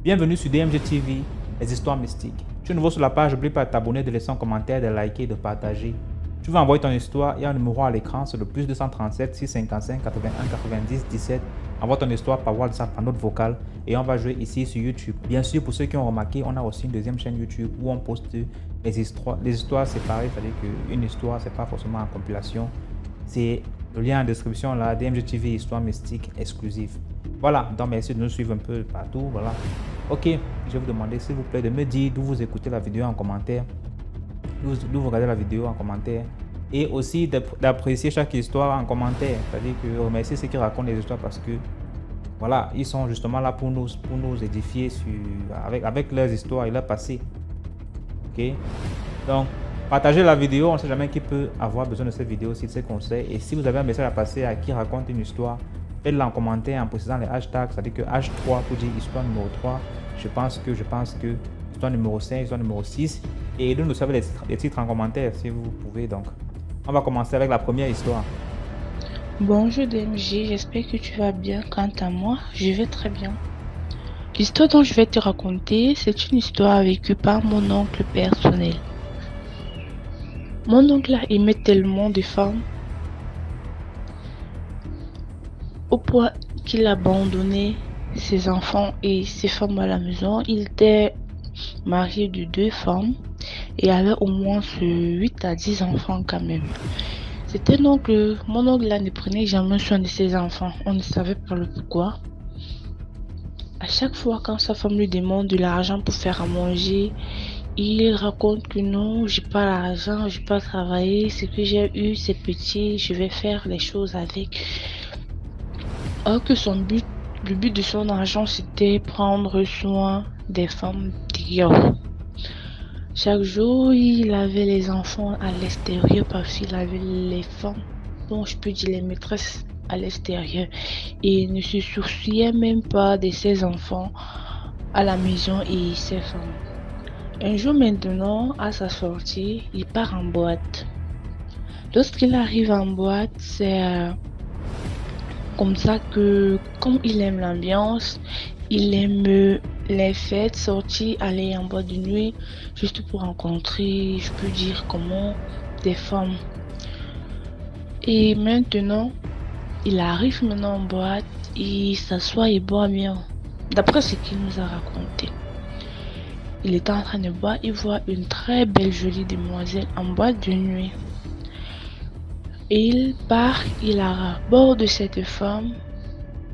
Bienvenue sur DMG TV, les histoires mystiques. Tu es nouveau sur la page, n'oublie pas de t'abonner, de laisser un commentaire, de liker, de partager. Tu vas envoyer ton histoire, il y a un numéro à l'écran, c'est le plus 237 655 81 90 17. Envoie ton histoire par WhatsApp, par note vocale et on va jouer ici sur YouTube. Bien sûr, pour ceux qui ont remarqué, on a aussi une deuxième chaîne YouTube où on poste les histoires séparées, c'est-à-dire qu'une histoire, c'est pas forcément en compilation. C'est le lien en description là, DMG TV, histoire mystique exclusive. Voilà, donc merci de nous suivre un peu partout, voilà. Ok, je vais vous demander s'il vous plaît de me dire d'où vous écoutez la vidéo en commentaire, d'où vous regardez la vidéo en commentaire, et aussi d'apprécier chaque histoire en commentaire, c'est-à-dire que remercier ceux qui racontent les histoires parce que voilà, ils sont justement là pour nous édifier avec leurs histoires et leur passé. Ok, donc partagez la vidéo, on ne sait jamais qui peut avoir besoin de cette vidéo, de ces conseils, et si vous avez un message à passer à qui raconte une histoire, faites-le en commentaire en précisant les hashtags, c'est-à-dire que H3 pour dire histoire numéro 3, je pense que, histoire numéro 5, histoire numéro 6, et aidez-nous à savoir les titres en commentaire si vous pouvez. Donc, on va commencer avec la première histoire. Bonjour DMG, j'espère que tu vas bien. Quant à moi, je vais très bien. L'histoire dont je vais te raconter, c'est une histoire vécue par mon oncle personnel. Mon oncle aimait tellement de femmes au point qu'il abandonnait ses enfants et ses femmes à la maison. Il était marié de 2 femmes et avait au moins 8 à 10 enfants quand même. C'était donc mon oncle là ne prenait jamais soin de ses enfants. On ne savait pas le pourquoi. À chaque fois quand sa femme lui demande de l'argent pour faire à manger, il raconte que non, j'ai pas l'argent, j'ai pas travaillé, ce que j'ai eu c'est petit, je vais faire les choses avec. Alors que le but de son argent c'était prendre soin des femmes d'ailleurs. Chaque jour, il avait les enfants à l'extérieur parce qu'il avait les femmes, bon, je peux dire les maîtresses à l'extérieur. Et il ne se souciait même pas de ses enfants à la maison et ses femmes. Un jour maintenant, à sa sortie, il part en boîte. Lorsqu'il arrive en boîte, c'est comme ça que, comme il aime l'ambiance, il aime les fêtes, sortir, aller en boîte de nuit, juste pour rencontrer, je peux dire comment, des femmes. Et maintenant, il arrive maintenant en boîte, il s'assoit et boit bien. D'après ce qu'il nous a raconté. Il était en train de boire, il voit une très belle jolie demoiselle en boîte de nuit. Et il part, il aborde cette femme.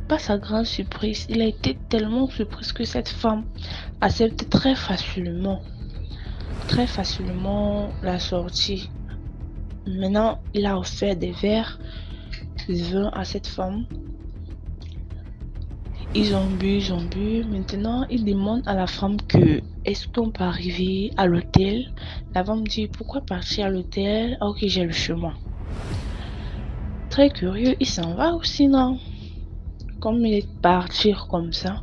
Pas sa grande surprise, il a été tellement surpris que cette femme accepte très facilement la sortie. Maintenant, il a offert des verres de vin à cette femme. Ils ont bu. Maintenant, il demande à la femme que est-ce qu'on peut arriver à l'hôtel. La femme dit pourquoi partir à l'hôtel alors que j'ai le chemin. Très curieux, il s'en va aussi, non? Comme il est parti comme ça,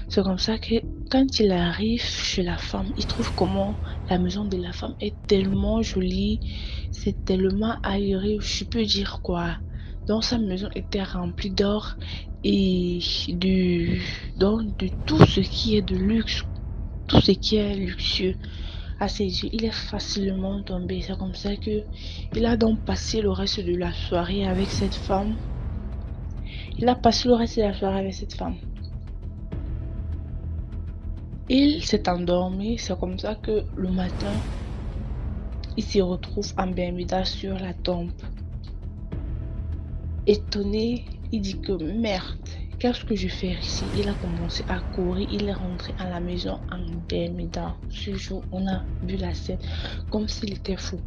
c'est comme ça que quand il arrive chez la femme, il trouve comment la maison de la femme est tellement jolie, c'est tellement aéré, je peux dire quoi. Donc sa maison était remplie d'or et de tout ce qui est de luxe, tout ce qui est luxueux. À ses yeux, il est facilement tombé. C'est comme ça que il a donc passé le reste de la soirée avec cette femme. Il s'est endormi, c'est comme ça que le matin, il se retrouve en Bermuda sur la tombe. Étonné, il dit que merde, qu'est-ce que je fais ici? Il a commencé à courir, il est rentré à la maison en Bermuda. Ce jour, on a vu la scène comme s'il était fou.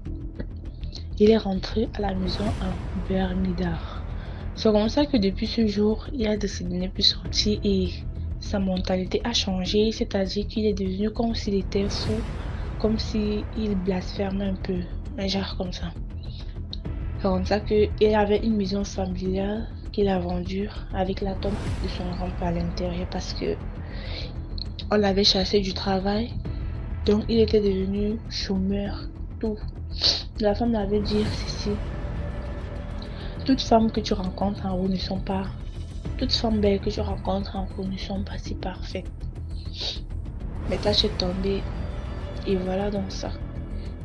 Il est rentré à la maison en Bermuda. C'est comme ça que depuis ce jour, il a décidé de ne plus sortir et sa mentalité a changé, c'est-à-dire qu'il est devenu comme s'il était fou, comme s'il blasphémait un peu, un genre comme ça. C'est comme ça qu'il avait une maison familiale qu'il a vendue avec la tombe de son grand-père à l'intérieur parce que on l'avait chassé du travail, donc il était devenu chômeur, tout. La femme l'avait dit ceci. Toutes femmes que tu rencontres en haut ne sont pas... Toutes femmes belles que tu rencontres en haut ne sont pas si parfaites. Mais tâche est tombée et voilà donc ça.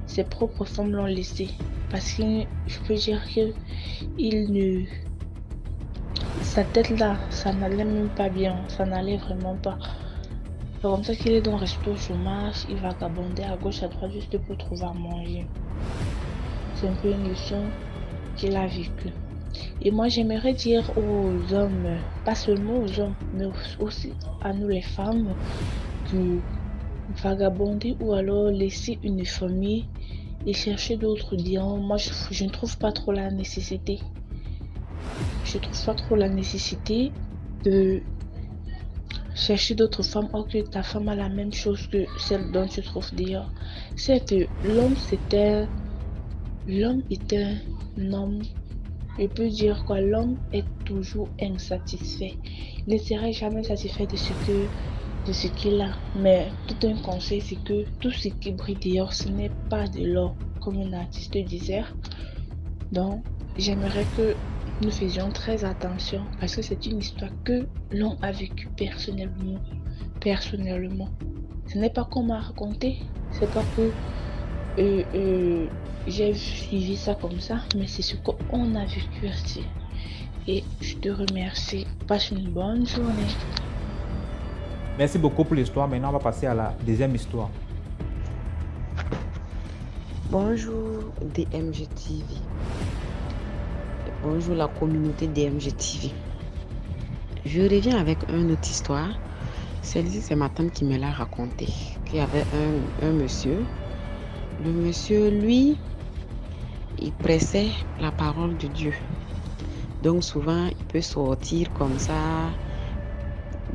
Ses propres femmes l'ont laissé parce que je peux dire que il ne... sa tête là, ça n'allait même pas bien, ça n'allait vraiment pas. C'est comme ça qu'il est donc resté au chômage, il vagabondait à gauche à droite juste pour trouver à manger. C'est un peu une leçon qu'il a vécue. Et moi j'aimerais dire aux hommes, pas seulement aux hommes, mais aussi à nous les femmes, que vagabonder ou alors laisser une famille et chercher d'autres biens, moi je ne trouve pas trop la nécessité. Je trouve pas trop la nécessité de chercher d'autres femmes or que ta femme a la même chose que celle dont tu trouves dehors. C'est que l'homme est un homme. Je peux dire quoi, l'homme est toujours insatisfait. Il ne sera jamais satisfait de ce qu'il a. Mais tout un conseil, c'est que tout ce qui brille dehors, ce n'est pas de l'or, comme un artiste disait. Donc, j'aimerais que nous faisions très attention parce que c'est une histoire que l'on a vécue personnellement. Ce n'est pas qu'on m'a raconté, c'est pas que j'ai suivi ça comme ça, mais c'est ce qu'on a vécu ici. Et je te remercie. Passe une bonne journée. Merci beaucoup pour l'histoire. Maintenant, on va passer à la deuxième histoire. Bonjour DMG TV. Bonjour la communauté DMG TV. Je reviens avec une autre histoire. Celle-ci, c'est ma tante qui me l'a racontée. Qu'il y avait un monsieur. Le monsieur, lui, il pressait la parole de Dieu. Donc souvent, il peut sortir comme ça.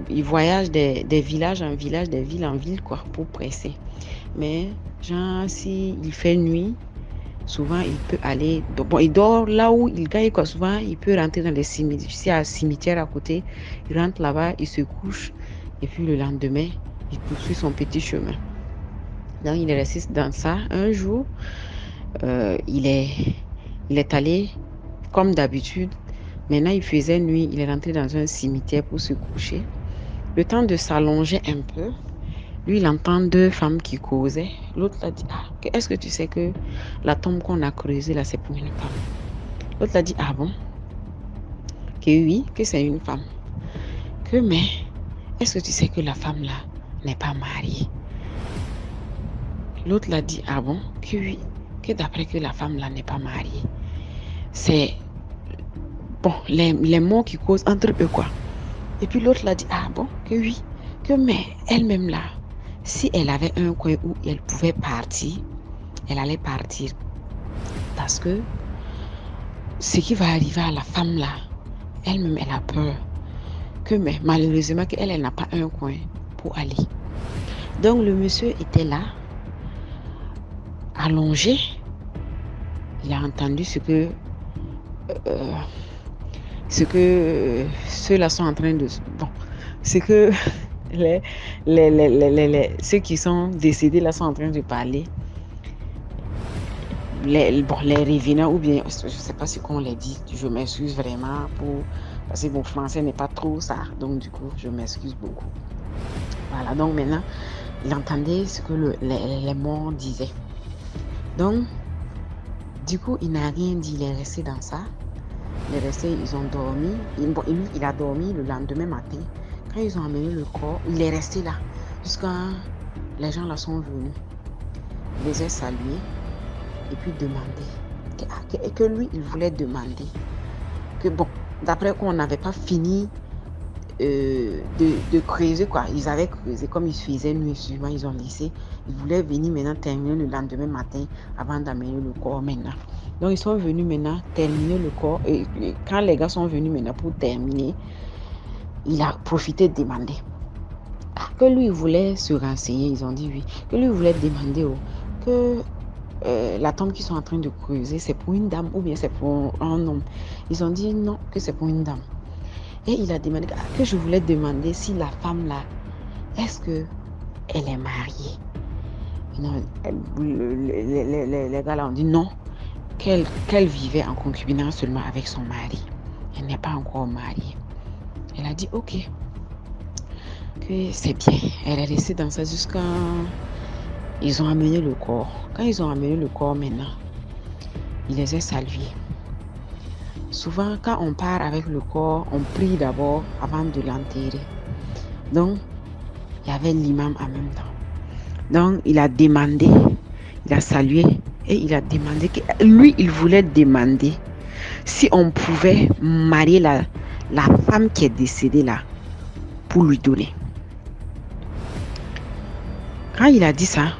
Il voyage des villages en village, des villes en ville, quoi, pour presser. Mais, genre, s'il fait nuit, souvent, il peut aller... Bon, il dort là où il gagne, quoi. Souvent, il peut rentrer dans les cimetières. S'il y a un cimetière à côté, il rentre là-bas, il se couche. Et puis, le lendemain, il poursuit son petit chemin. Donc, il est resté dans ça. Un jour, il est allé, comme d'habitude. Maintenant, il faisait nuit. Il est rentré dans un cimetière pour se coucher. Le temps de s'allonger un peu, lui, il entend deux femmes qui causaient. L'autre l'a dit, est-ce que tu sais que la tombe qu'on a creusée là, c'est pour une femme? L'autre l'a dit, ah bon? Que oui, que c'est une femme. Mais, est-ce que tu sais que la femme là n'est pas mariée? L'autre l'a dit, ah bon? Que oui, que d'après que la femme là n'est pas mariée. C'est, bon, les mots qui causent entre eux, quoi. Et puis l'autre l'a dit, ah bon? Que oui, que mais elle-même là, si elle avait un coin où elle pouvait partir, elle allait partir. Parce que ce qui va arriver à la femme là, elle-même, elle a peur. Que mais malheureusement, elle n'a pas un coin pour aller. Donc le monsieur était là, allongé. Il a entendu ce que ceux-là sont en train de... Bon, c'est que ceux qui sont décédés là sont en train de parler. Les revenants, ou bien, je ne sais pas ce qu'on les dit, je m'excuse vraiment parce que mon français n'est pas trop ça, donc du coup, je m'excuse beaucoup. Voilà, donc maintenant, il entendait ce que les morts disaient. Donc, du coup, il n'a rien dit, il est resté dans ça. Ils ont dormi. Lui, il a dormi le lendemain matin. Quand ils ont amené le corps, il est resté là. Jusqu'à les gens là sont venus. Il les a salués. Et puis demander. Que lui, il voulait demander. Que bon, d'après qu'on n'avait pas fini de creuser, quoi. Ils avaient creusé comme ils faisaient nuit suivant, ils ont laissé. Ils voulaient venir maintenant terminer le lendemain matin avant d'amener le corps maintenant. Donc ils sont venus maintenant terminer le corps. Et quand les gars sont venus maintenant pour terminer, il a profité de demander. Que lui il voulait se renseigner, ils ont dit oui. Que lui il voulait demander que la tombe qu'ils sont en train de creuser, c'est pour une dame ou bien c'est pour un homme. Ils ont dit non, que c'est pour une dame. Et il a demandé que je voulais demander si la femme là, est-ce que elle est mariée? Non, les gars là ont dit non, qu'elle vivait en concubinage seulement avec son mari. Elle n'est pas encore mariée. Elle a dit ok. que c'est bien. Elle est restée dans ça jusqu'à... Ils ont amené le corps. Quand ils ont amené le corps maintenant, ils les ont salués. Souvent, quand on part avec le corps, on prie d'abord avant de l'enterrer. Donc, il y avait l'imam en même temps. Donc, il a demandé, il a salué et il a demandé que lui, il voulait demander si on pouvait marier la femme qui est décédée là pour lui donner. Quand il a dit ça,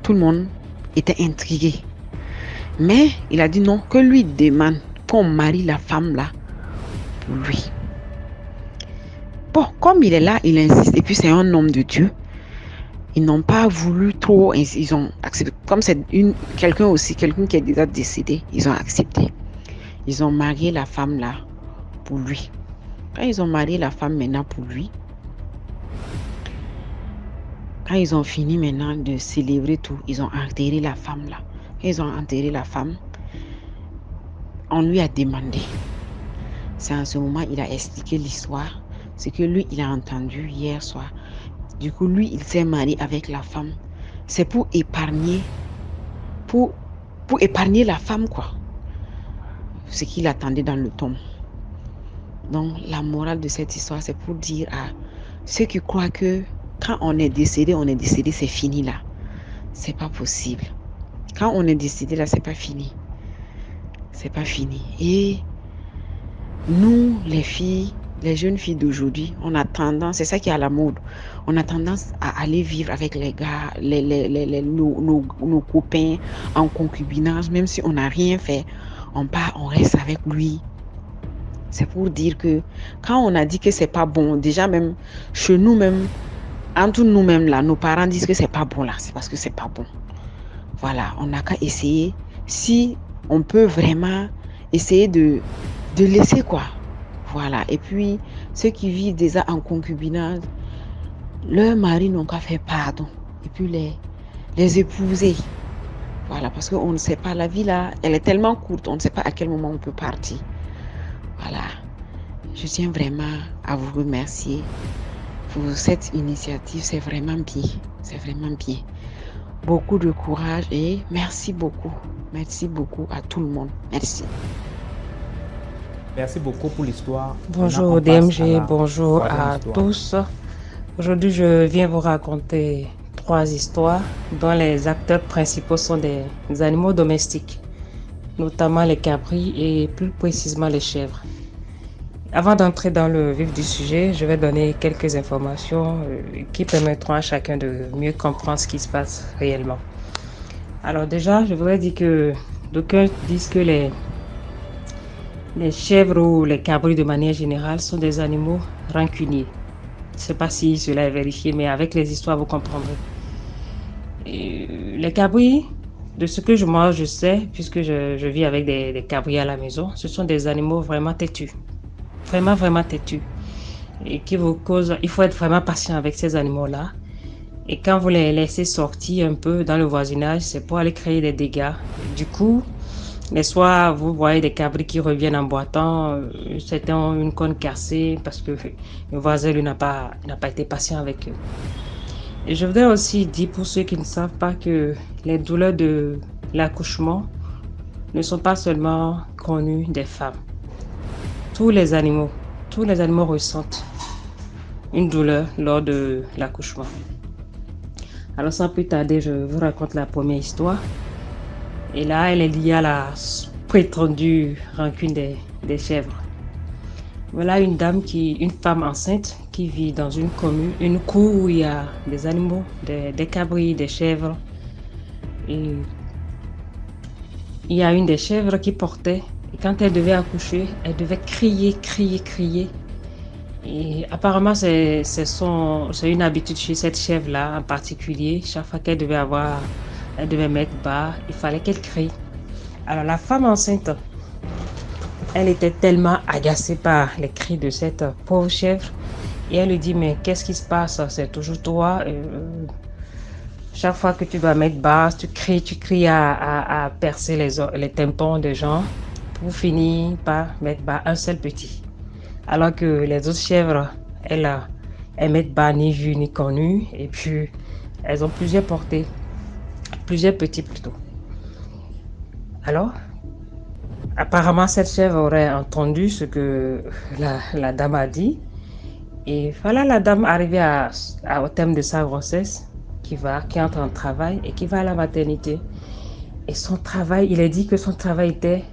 tout le monde était intrigué. Mais il a dit non, que lui demande qu'on marie la femme là pour lui. Bon, comme il est là, il insiste et puis c'est un homme de Dieu. Ils n'ont pas voulu trop, ils ont accepté. Comme c'est quelqu'un qui est déjà décédé, ils ont accepté. Ils ont marié la femme là pour lui. Quand ils ont marié la femme maintenant pour lui, quand ils ont fini maintenant de célébrer tout, ils ont enterré la femme là. Quand ils ont enterré la femme, on lui a demandé. C'est en ce moment il a expliqué l'histoire, ce que lui il a entendu hier soir. Du coup, lui, il s'est marié avec la femme. C'est pour épargner la femme, quoi. Ce qu'il attendait dans le tombe. Donc, la morale de cette histoire, c'est pour dire à ceux qui croient que quand on est décédé, c'est fini là. C'est pas possible. Quand on est décédé là, c'est pas fini. C'est pas fini. Et nous, les filles, les jeunes filles d'aujourd'hui, on a tendance, c'est ça qui est à la mode, on a tendance à aller vivre avec les gars, nos copains en concubinage, même si on n'a rien fait, on part, on reste avec lui. C'est pour dire que quand on a dit que c'est pas bon, déjà même chez nous-mêmes, entre nous-mêmes là, nos parents disent que c'est pas bon là, c'est parce que c'est pas bon. Voilà, on n'a qu'à essayer, si on peut vraiment essayer de laisser quoi. Voilà, et puis ceux qui vivent déjà en concubinage, leurs maris n'ont qu'à faire pardon et puis les épouser. Voilà, parce qu'on ne sait pas, la vie là, elle est tellement courte, on ne sait pas à quel moment on peut partir. Voilà, je tiens vraiment à vous remercier pour cette initiative, c'est vraiment bien. Beaucoup de courage et merci beaucoup à tout le monde, merci. Merci beaucoup pour l'histoire. Bonjour DMG, bonjour à tous. Aujourd'hui, je viens vous raconter 3 histoires dont les acteurs principaux sont des animaux domestiques, notamment les cabris et plus précisément les chèvres. Avant d'entrer dans le vif du sujet, je vais donner quelques informations qui permettront à chacun de mieux comprendre ce qui se passe réellement. Alors déjà, je voudrais dire que d'aucuns disent que les chèvres ou les cabris de manière générale sont des animaux rancuniers. Je ne sais pas si cela est vérifié, mais avec les histoires, vous comprendrez. Et les cabris, de ce que je sais, puisque je vis avec des cabris à la maison, ce sont des animaux vraiment têtus. Vraiment têtus. Et qui vous causent... Il faut être vraiment patient avec ces animaux-là. Et quand vous les laissez sortir un peu dans le voisinage, c'est pour aller créer des dégâts. Du coup, les soirs, vous voyez des cabris qui reviennent en boitant, certains ont une cône cassée parce que le voisin lui n'a pas été patient avec eux. Et je voudrais aussi dire pour ceux qui ne savent pas que les douleurs de l'accouchement ne sont pas seulement connues des femmes. Tous les animaux ressentent une douleur lors de l'accouchement. Alors sans plus tarder, je vous raconte la première histoire. Et là, elle est liée à la prétendue rancune des chèvres. Voilà une femme enceinte qui vit dans une commune, une cour où il y a des animaux, des cabris, des chèvres. Et il y a une des chèvres qui portait, et quand elle devait accoucher, elle devait crier. Et apparemment, c'est une habitude chez cette chèvre-là en particulier. Chaque fois qu'elle devait mettre bas, il fallait qu'elle crie. Alors la femme enceinte, elle était tellement agacée par les cris de cette pauvre chèvre. Et elle lui dit, mais qu'est-ce qui se passe? C'est toujours toi. Chaque fois que tu vas mettre bas, tu cries à percer les tympans des gens pour finir par mettre bas un seul petit. Alors que les autres chèvres, elles Elles mettent bas ni vu ni connu. Et puis, elles ont plusieurs portées. Plusieurs petits plutôt. Alors, apparemment, cette chèvre aurait entendu ce que la dame a dit. Et voilà la dame arrivée au terme de sa grossesse, qui entre en travail et qui va à la maternité. Et son travail, il a dit que son travail était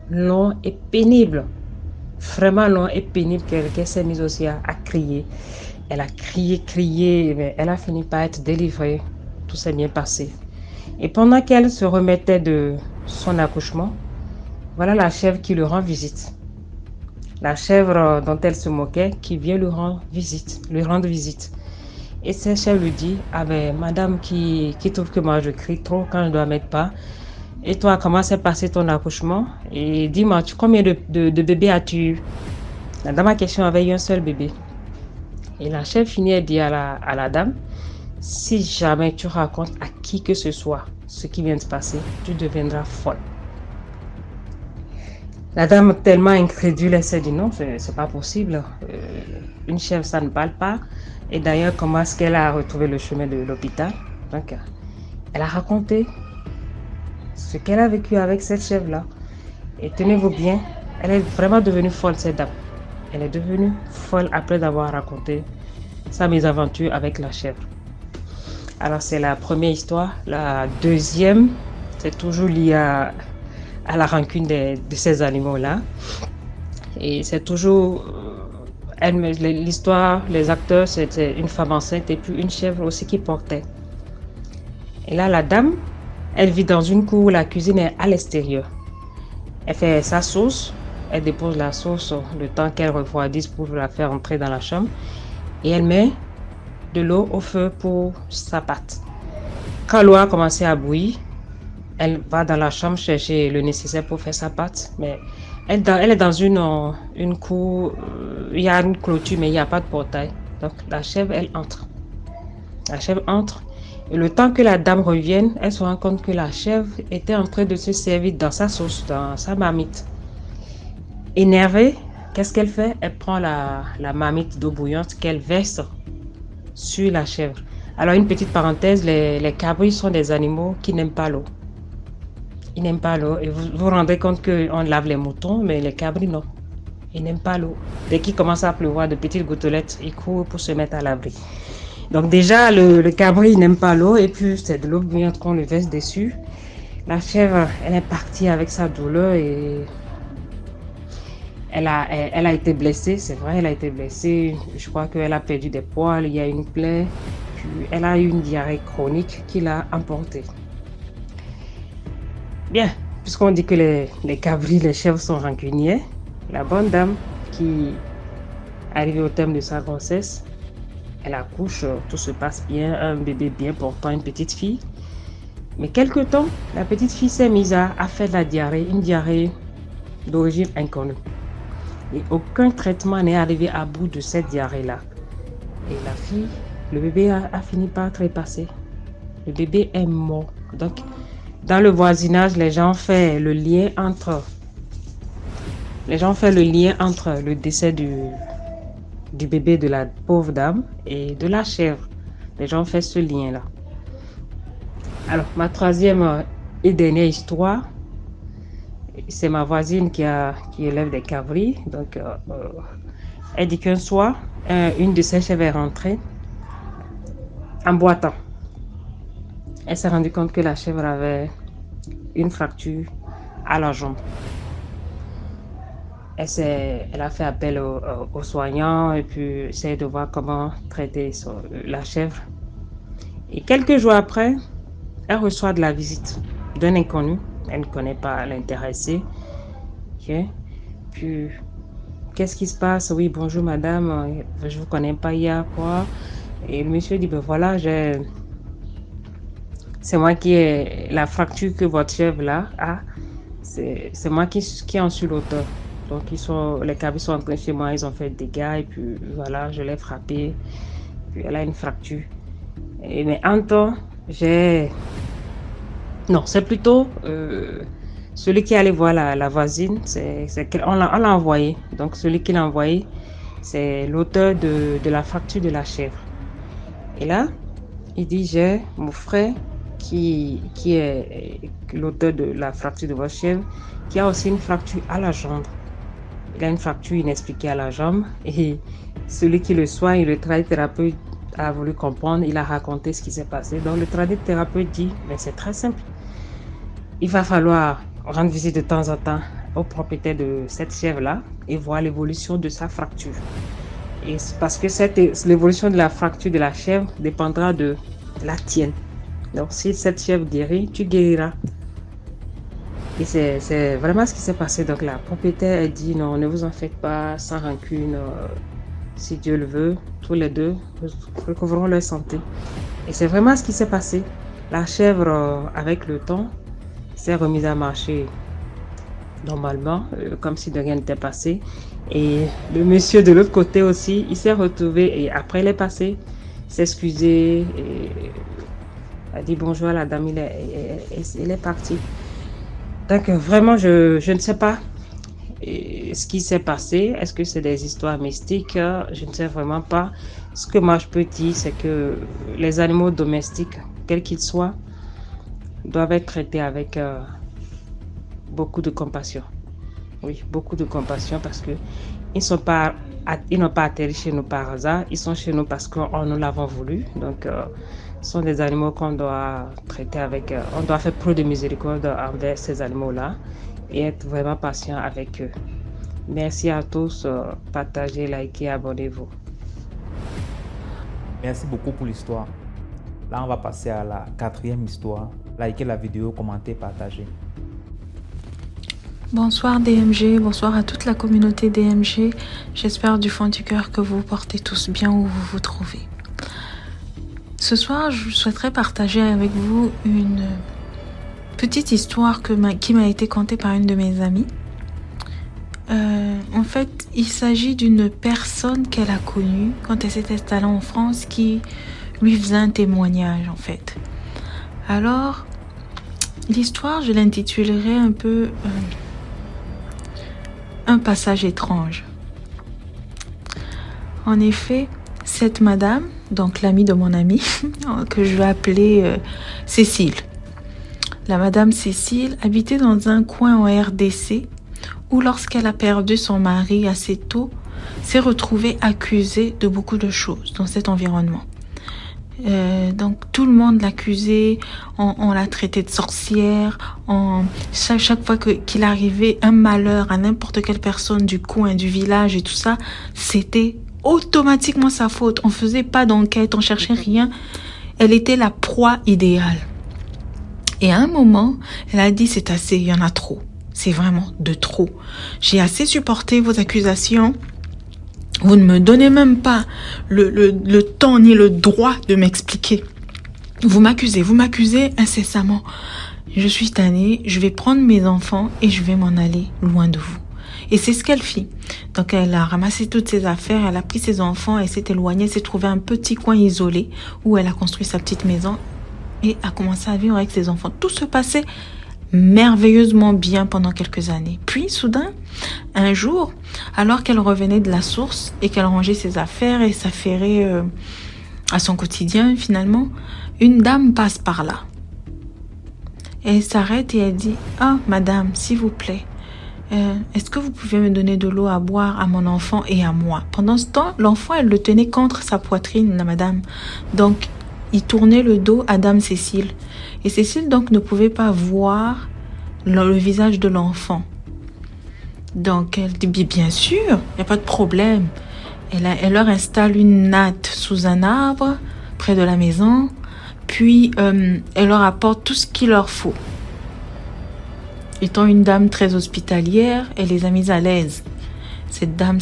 long et pénible. Vraiment long et pénible, qu'elle s'est mise aussi à crier. Elle a crié, mais elle a fini par être délivrée. Tout s'est bien passé. Et pendant qu'elle se remettait de son accouchement, voilà la chèvre qui lui rend visite. La chèvre dont elle se moquait qui vient lui rendre visite. Et cette chèvre lui dit, ah ben madame qui trouve que moi je crie trop quand je dois mettre pas. Et toi, comment s'est passé ton accouchement? Et dis-moi, combien de bébés as-tu? La dame en question avait eu un seul bébé. Et la chèvre finit et dit à la dame, si jamais tu racontes à qui que ce soit ce qui vient de se passer, tu deviendras folle. La dame, tellement incrédule, elle s'est dit non, c'est pas possible. Une chèvre, ça ne parle pas. Et d'ailleurs, comment est-ce qu'elle a retrouvé le chemin de l'hôpital? Donc, elle a raconté ce qu'elle a vécu avec cette chèvre-là. Et tenez-vous bien, elle est vraiment devenue folle, cette dame. Elle est devenue folle après avoir raconté sa mésaventure avec la chèvre. Alors, c'est la première histoire. La deuxième, c'est toujours lié à la rancune de ces animaux-là. Et c'est toujours... l'histoire, les acteurs, c'était une femme enceinte et puis une chèvre aussi qui portait. Et là, la dame, elle vit dans une cour où la cuisine est à l'extérieur. Elle fait sa sauce, elle dépose la sauce le temps qu'elle refroidisse pour la faire entrer dans la chambre. Et elle met de l'eau au feu pour sa pâte. Quand l'eau a commencé à bouillir, elle va dans la chambre chercher le nécessaire pour faire sa pâte. Mais elle est dans une cour, il y a une clôture, mais il n'y a pas de portail. Donc la chèvre, elle entre. La chèvre entre. Et le temps que la dame revienne, elle se rend compte que la chèvre était en train de se servir dans sa sauce, dans sa marmite. Énervée, qu'est-ce qu'elle fait? Elle prend la marmite d'eau bouillante qu'elle verse sur la chèvre. Alors, une petite parenthèse, les cabris sont des animaux qui n'aiment pas l'eau. Ils n'aiment pas l'eau. Et vous vous rendez compte qu'on lave les moutons, mais les cabris, non. Ils n'aiment pas l'eau. Dès qu'il commence à pleuvoir, de petites gouttelettes, ils courent pour se mettre à l'abri. Donc déjà, le cabri, il n'aime pas l'eau. Et puis, c'est de l'eau bouillante qu'on le verse dessus. La chèvre, elle est partie avec sa douleur et elle a été blessée. C'est vrai, elle a été blessée. Je crois qu'elle a perdu des poils. Il y a une plaie. Puis, elle a eu une diarrhée chronique qui l'a emportée. Bien, puisqu'on dit que les cabris, les chèvres sont rancuniers, la bonne dame qui arrivée au terme de sa grossesse, elle accouche, tout se passe bien, un bébé bien portant, une petite fille. Mais quelque temps, la petite fille s'est mise à faire de la diarrhée, une diarrhée d'origine inconnue. Et aucun traitement n'est arrivé à bout de cette diarrhée-là. Et la fille, le bébé a fini par trépasser. Le bébé est mort. Donc, dans le voisinage, les gens font le lien entre le décès du bébé de la pauvre dame et de la chèvre. Les gens font ce lien-là. Alors, ma troisième et dernière histoire, c'est ma voisine qui élève des cabris. Donc, elle dit qu'un soir, une de ses chèvres est rentrée en boitant. Elle s'est rendue compte que la chèvre avait une fracture à la jambe. Elle a fait appel aux soignants et puis essayé de voir comment traiter la chèvre. Et quelques jours après, elle reçoit de la visite d'un inconnu. Elle ne connaît pas l'intéressé. Okay. Puis, qu'est-ce qui se passe? Oui, bonjour madame, je ne vous connais pas, il y a quoi? Et le monsieur dit, ben voilà, c'est moi qui ai la fracture que votre chèvre là a. C'est moi qui en suis l'auteur. Donc, les cabris sont entrés chez moi, ils ont fait des dégâts et puis voilà, je l'ai frappé. Puis elle a une fracture. Mais en temps, non, c'est plutôt celui qui allait voir la voisine, on l'a envoyé. Donc, celui qui l'a envoyé, C'est l'auteur de la fracture de la chèvre. Et là, il dit, j'ai mon frère qui est l'auteur de la fracture de votre chèvre, qui a aussi une fracture à la jambe. Il a une fracture inexpliquée à la jambe. Et celui qui le soigne, le tradithérapeute, a voulu comprendre. Il a raconté ce qui s'est passé. Donc le tradithérapeute dit, mais c'est très simple. Il va falloir rendre visite de temps en temps au propriétaire de cette chèvre-là et voir l'évolution de sa fracture. Et parce que l'évolution de la fracture de la chèvre dépendra de la tienne. Donc si cette chèvre guérit, tu guériras. Et c'est vraiment ce qui s'est passé. Donc la propriétaire a dit, non, ne vous en faites pas, sans rancune. Si Dieu le veut, tous les deux recouvreront leur santé. Et c'est vraiment ce qui s'est passé. La chèvre, avec le temps, s'est remise à marcher normalement, comme si de rien n'était passé. Et le monsieur de l'autre côté aussi, il s'est retrouvé et après il est passé, s'excuser et a dit bonjour à la dame, il est parti. Donc vraiment, je ne sais pas ce qui s'est passé. Est-ce que c'est des histoires mystiques? Je ne sais vraiment pas. Ce que moi je peux dire, c'est que les animaux domestiques, quels qu'ils soient, doivent être traités avec beaucoup de compassion. Oui, beaucoup de compassion parce que ils n'ont pas atterri chez nous par hasard. Ils sont chez nous parce qu'on nous l'avons voulu. Donc, ce sont des animaux qu'on doit traiter avec... on doit faire preuve de miséricorde envers ces animaux-là et être vraiment patient avec eux. Merci à tous. Partagez, likez, abonnez-vous. Merci beaucoup pour l'histoire. Là, on va passer à la 4e histoire. Likez la vidéo, commentez, partagez. Bonsoir DMG, bonsoir à toute la communauté DMG. J'espère du fond du cœur que vous vous portez tous bien où vous vous trouvez. Ce soir, je souhaiterais partager avec vous une petite histoire qui m'a été contée par une de mes amies. En fait, il s'agit d'une personne qu'elle a connue quand elle s'est installée en France qui lui faisait un témoignage en fait. Alors, l'histoire, je l'intitulerai un peu un passage étrange. En effet, cette madame, donc l'amie de mon amie, que je vais appeler Cécile. La madame Cécile habitait dans un coin en RDC où lorsqu'elle a perdu son mari assez tôt, s'est retrouvée accusée de beaucoup de choses dans cet environnement. Donc tout le monde l'accusait, on l'a traitée de sorcière, chaque fois qu'il arrivait un malheur à n'importe quelle personne du coin, du village et tout ça, c'était automatiquement sa faute. On faisait pas d'enquête, on cherchait rien. Elle était la proie idéale. Et à un moment, elle a dit c'est assez, il y en a trop. C'est vraiment de trop. J'ai assez supporté vos accusations. Vous ne me donnez même pas le temps ni le droit de m'expliquer. Vous m'accusez incessamment. Je suis tannée, je vais prendre mes enfants et je vais m'en aller loin de vous. Et c'est ce qu'elle fit. Donc elle a ramassé toutes ses affaires, elle a pris ses enfants, elle s'est éloignée, elle s'est trouvée un petit coin isolé où elle a construit sa petite maison et a commencé à vivre avec ses enfants. Tout se passait merveilleusement bien pendant quelques années. Puis, soudain, un jour, alors qu'elle revenait de la source et qu'elle rangeait ses affaires et s'affairait à son quotidien, finalement, une dame passe par là. Elle s'arrête et elle dit « Ah, madame, s'il vous plaît, est-ce que vous pouvez me donner de l'eau à boire à mon enfant et à moi ?» Pendant ce temps, l'enfant, elle le tenait contre sa poitrine, la madame. Donc, il tournait le dos à dame Cécile. Et Cécile, donc, ne pouvait pas voir le visage de l'enfant. Donc, elle dit, bien sûr, il n'y a pas de problème. Elle leur installe une natte sous un arbre, près de la maison. Puis, elle leur apporte tout ce qu'il leur faut. Étant une dame très hospitalière, elle les a mises à l'aise. Cette dame,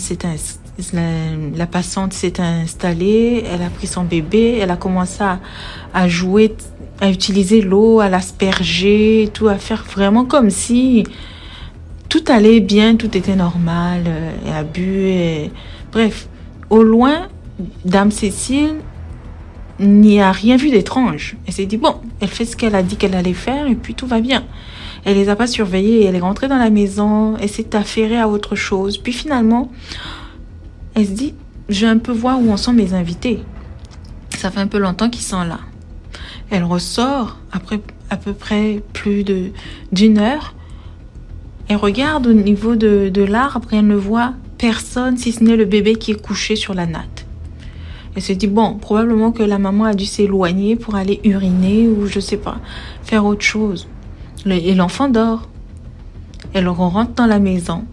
la passante s'est installée, elle a pris son bébé, elle a commencé à jouer, à utiliser l'eau, à l'asperger, tout, à faire vraiment comme si tout allait bien, tout était normal, elle a bu, bref. Au loin, dame Cécile n'y a rien vu d'étrange. Elle s'est dit, bon, elle fait ce qu'elle a dit qu'elle allait faire et puis tout va bien. Elle les a pas surveillés, elle est rentrée dans la maison, elle s'est affairée à autre chose. Puis finalement, elle se dit, je vais un peu voir où en sont mes invités. Ça fait un peu longtemps qu'ils sont là. Elle ressort après à peu près plus d'une heure. Elle regarde au niveau de l'arbre et elle ne voit personne si ce n'est le bébé qui est couché sur la natte. Elle se dit, bon, probablement que la maman a dû s'éloigner pour aller uriner ou je sais pas, faire autre chose. Et l'enfant dort. Elle rentre dans la maison.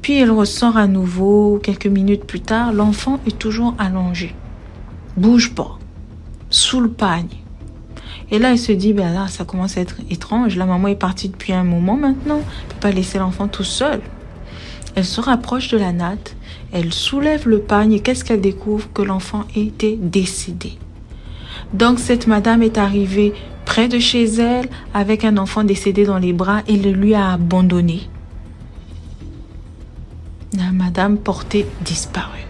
Puis elle ressort à nouveau quelques minutes plus tard. L'enfant est toujours allongé. Bouge pas. Sous le pagne. Et là, elle se dit, ben là, ça commence à être étrange. La maman est partie depuis un moment maintenant. Elle ne peut pas laisser l'enfant tout seul. Elle se rapproche de la natte. Elle soulève le pagne et qu'est-ce qu'elle découvre? Que l'enfant était décédé. Donc, cette madame est arrivée près de chez elle avec un enfant décédé dans les bras et le lui a abandonné. La madame portée disparue.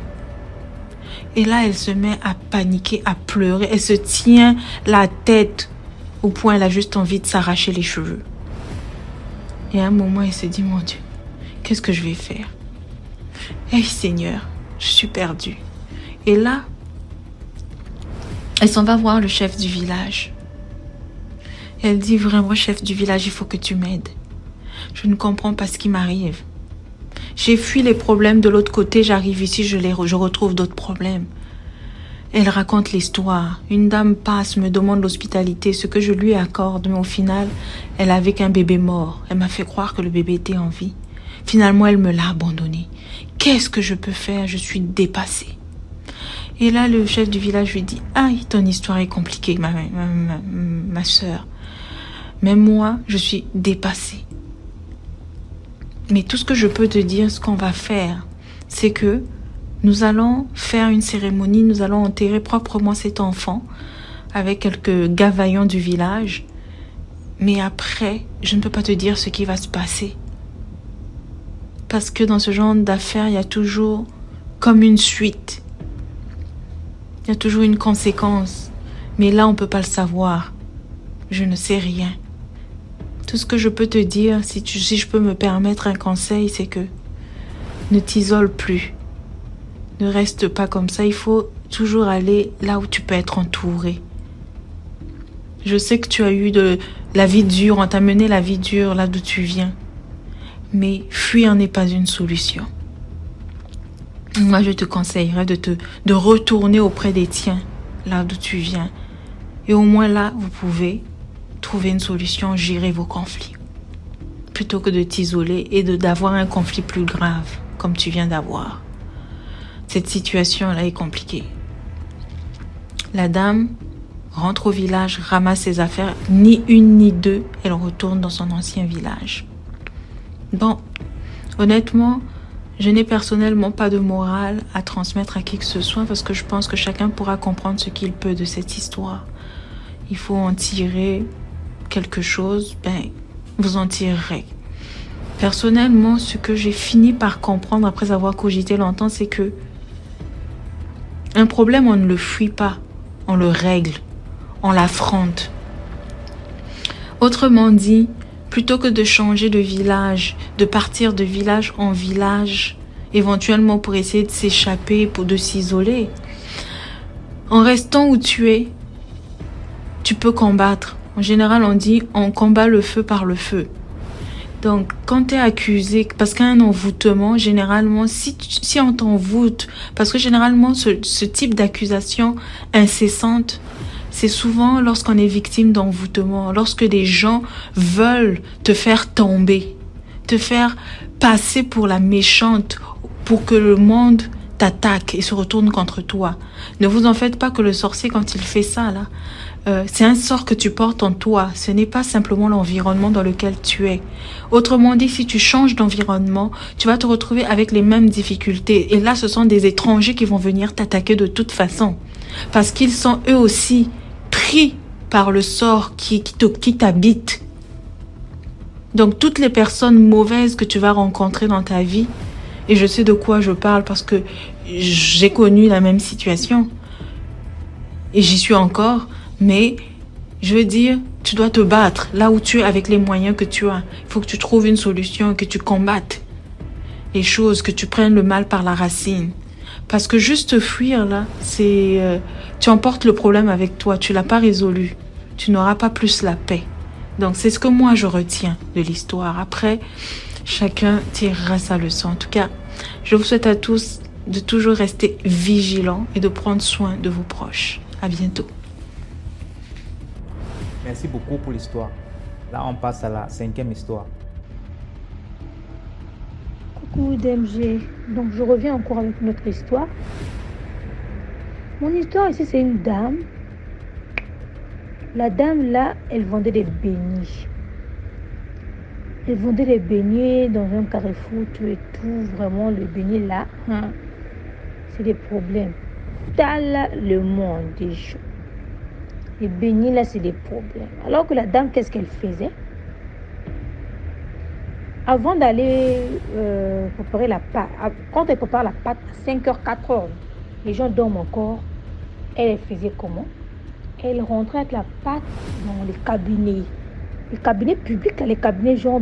Et là, elle se met à paniquer, à pleurer. Elle se tient la tête au point elle a juste envie de s'arracher les cheveux. Et à un moment, elle se dit, mon Dieu, qu'est-ce que je vais faire? Hey Seigneur, je suis perdue. Et là, elle s'en va voir le chef du village. Elle dit, vraiment, chef du village, il faut que tu m'aides. Je ne comprends pas ce qui m'arrive. J'ai fui les problèmes de l'autre côté, j'arrive ici, je retrouve d'autres problèmes. Elle raconte l'histoire. Une dame passe, me demande l'hospitalité, ce que je lui accorde, mais au final, elle avait qu'un bébé mort. Elle m'a fait croire que le bébé était en vie. Finalement, elle me l'a abandonné. Qu'est-ce que je peux faire? Je suis dépassée. Et là, le chef du village lui dit, « Aïe, ton histoire est compliquée, ma sœur. Mais moi, je suis dépassée. Mais tout ce que je peux te dire, ce qu'on va faire, c'est que nous allons faire une cérémonie, nous allons enterrer proprement cet enfant avec quelques gavaillons du village. Mais après, je ne peux pas te dire ce qui va se passer. Parce que dans ce genre d'affaires, il y a toujours comme une suite. Il y a toujours une conséquence. Mais là, on ne peut pas le savoir. Je ne sais rien. Tout ce que je peux te dire, si je peux me permettre un conseil, c'est que ne t'isole plus. Ne reste pas comme ça. Il faut toujours aller là où tu peux être entouré. Je sais que tu as eu de la vie dure, on t'a mené la vie dure là d'où tu viens. Mais fuir n'est pas une solution. Moi, je te conseillerais de retourner auprès des tiens, là d'où tu viens. Et au moins là, vous pouvez trouver une solution, gérer vos conflits. Plutôt que de t'isoler et d'avoir un conflit plus grave, comme tu viens d'avoir. Cette situation-là est compliquée. La dame rentre au village, ramasse ses affaires, ni une ni deux, elle retourne dans son ancien village. Bon, honnêtement, je n'ai personnellement pas de morale à transmettre à qui que ce soit parce que je pense que chacun pourra comprendre ce qu'il peut de cette histoire. Il faut en tirer quelque chose, vous en tirerez. Personnellement, ce que j'ai fini par comprendre après avoir cogité longtemps, c'est que un problème, on ne le fuit pas, on le règle, on l'affronte. Autrement dit, plutôt que de changer de village, de partir de village en village, éventuellement pour essayer de s'échapper, de s'isoler, en restant où tu es, tu peux combattre. En général, on dit on combat le feu par le feu. Donc, quand tu es accusé, parce qu'un envoûtement, généralement, si on t'envoûte, parce que généralement, ce type d'accusation incessante, c'est souvent lorsqu'on est victime d'envoûtement, lorsque des gens veulent te faire tomber, te faire passer pour la méchante, pour que le monde t'attaque et se retourne contre toi. Ne vous en faites pas que le sorcier, quand il fait ça, là, c'est un sort que tu portes en toi. Ce n'est pas simplement l'environnement dans lequel tu es. Autrement dit, si tu changes d'environnement, tu vas te retrouver avec les mêmes difficultés. Et là, ce sont des étrangers qui vont venir t'attaquer de toute façon. Parce qu'ils sont eux aussi pris par le sort qui t'habite. Donc, toutes les personnes mauvaises que tu vas rencontrer dans ta vie, et je sais de quoi je parle parce que j'ai connu la même situation. Et j'y suis encore. Mais, je veux dire, tu dois te battre là où tu es avec les moyens que tu as. Il faut que tu trouves une solution, que tu combattes les choses, que tu prennes le mal par la racine. Parce que juste fuir, là, c'est... tu emportes le problème avec toi. Tu l'as pas résolu. Tu n'auras pas plus la paix. Donc, c'est ce que moi, je retiens de l'histoire. Après, chacun tirera sa leçon. En tout cas, je vous souhaite à tous de toujours rester vigilants et de prendre soin de vos proches. À bientôt. Merci beaucoup pour l'histoire. Là, on passe à la 5e histoire. Coucou DMG, donc je reviens encore avec notre histoire. Mon histoire ici, c'est une dame. La dame là, elle vendait des beignets. Elle vendait des beignets dans un carrefour, tout et tout. Vraiment, le beignet là, c'est des problèmes. Dans le monde des gens. Les beignets là, c'est des problèmes. Alors que la dame, qu'est-ce qu'elle faisait? Avant d'aller préparer la pâte, quand elle prépare la pâte à 5h, 4h, les gens dorment encore. Elle faisait comment? Elle rentrait avec la pâte dans les cabinets publics, les cabinets genre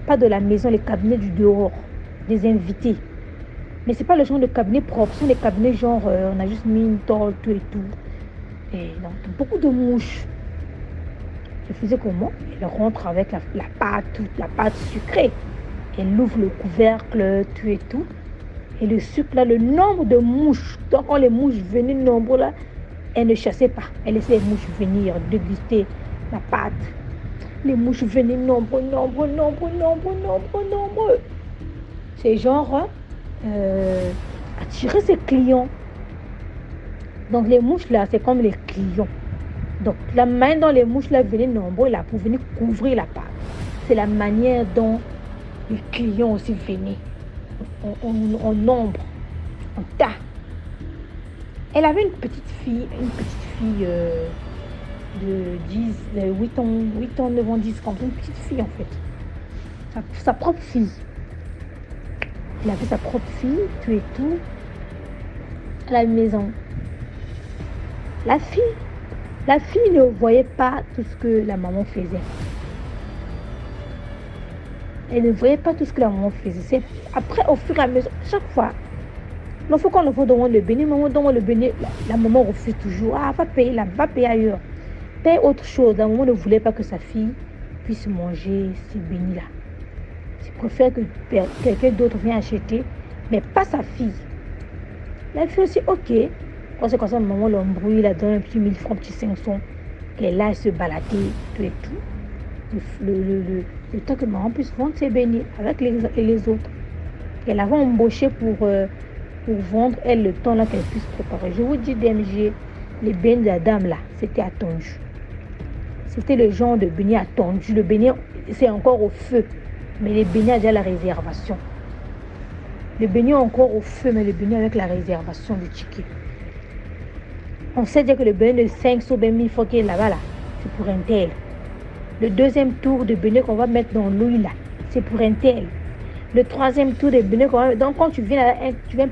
pas de la maison, les cabinets du dehors, des invités. Mais c'est pas le genre de cabinet propre, ce sont des cabinets genre on a juste mis une tôle, tout et tout. Et donc beaucoup de mouches. Elle faisait comment? Elle rentre avec la pâte, toute la pâte sucrée. Elle ouvre le couvercle, tout et tout. Et le sucre là, le nombre de mouches. Donc quand les mouches venaient nombreux là, elle ne chassait pas. Elle laissait les mouches venir déguster la pâte. Les mouches venaient nombreux. C'est genre attirer ses clients. Donc les mouches là, c'est comme les clients. Donc la main dont les mouches là venaient nombreux là pour venir couvrir la pâte. C'est la manière dont les clients aussi venaient en nombre, en tas. Elle avait une petite fille de 8 ans, 9 ans, 10 ans, une petite fille en fait. Sa propre fille. Elle avait sa propre fille, tout et tout, à la maison. La fille ne voyait pas tout ce que la maman faisait. Elle ne voyait pas tout ce que la maman faisait. C'est après, au fur et à mesure, chaque fois, l'enfant quand l'enfant demande le béni, maman demande le béni, la maman refuse toujours. Ah, va payer là, va payer ailleurs. Paye autre chose. La maman ne voulait pas que sa fille puisse manger ces bénis-là. Elle préfère que quelqu'un d'autre vienne acheter, mais pas sa fille. La fille aussi, ok. Quand c'est comme ça, maman l'embrouille, elle donne un petit 1000 francs, un petit 500, qu'elle aille se balader, tout et tout. Le temps que maman puisse vendre ses beignets avec les autres. Elle avait embauché pour vendre, elle, le temps là qu'elle puisse préparer. Je vous dis, DMG, les beignets de la dame là, c'était attendu. C'était le genre de beignet attendu. Le beignet, c'est encore au feu, mais les beignets a déjà la réservation. Le beignet encore au feu, mais le beignet avec la réservation du ticket. On sait dire que le beignet de 500 1000 francs qui est là-bas, là, c'est pour un tel. Le deuxième tour de beignet qu'on va mettre dans l'huile, là, c'est pour un tel. Le troisième tour de beignet qu'on va mettre... Donc, quand tu viens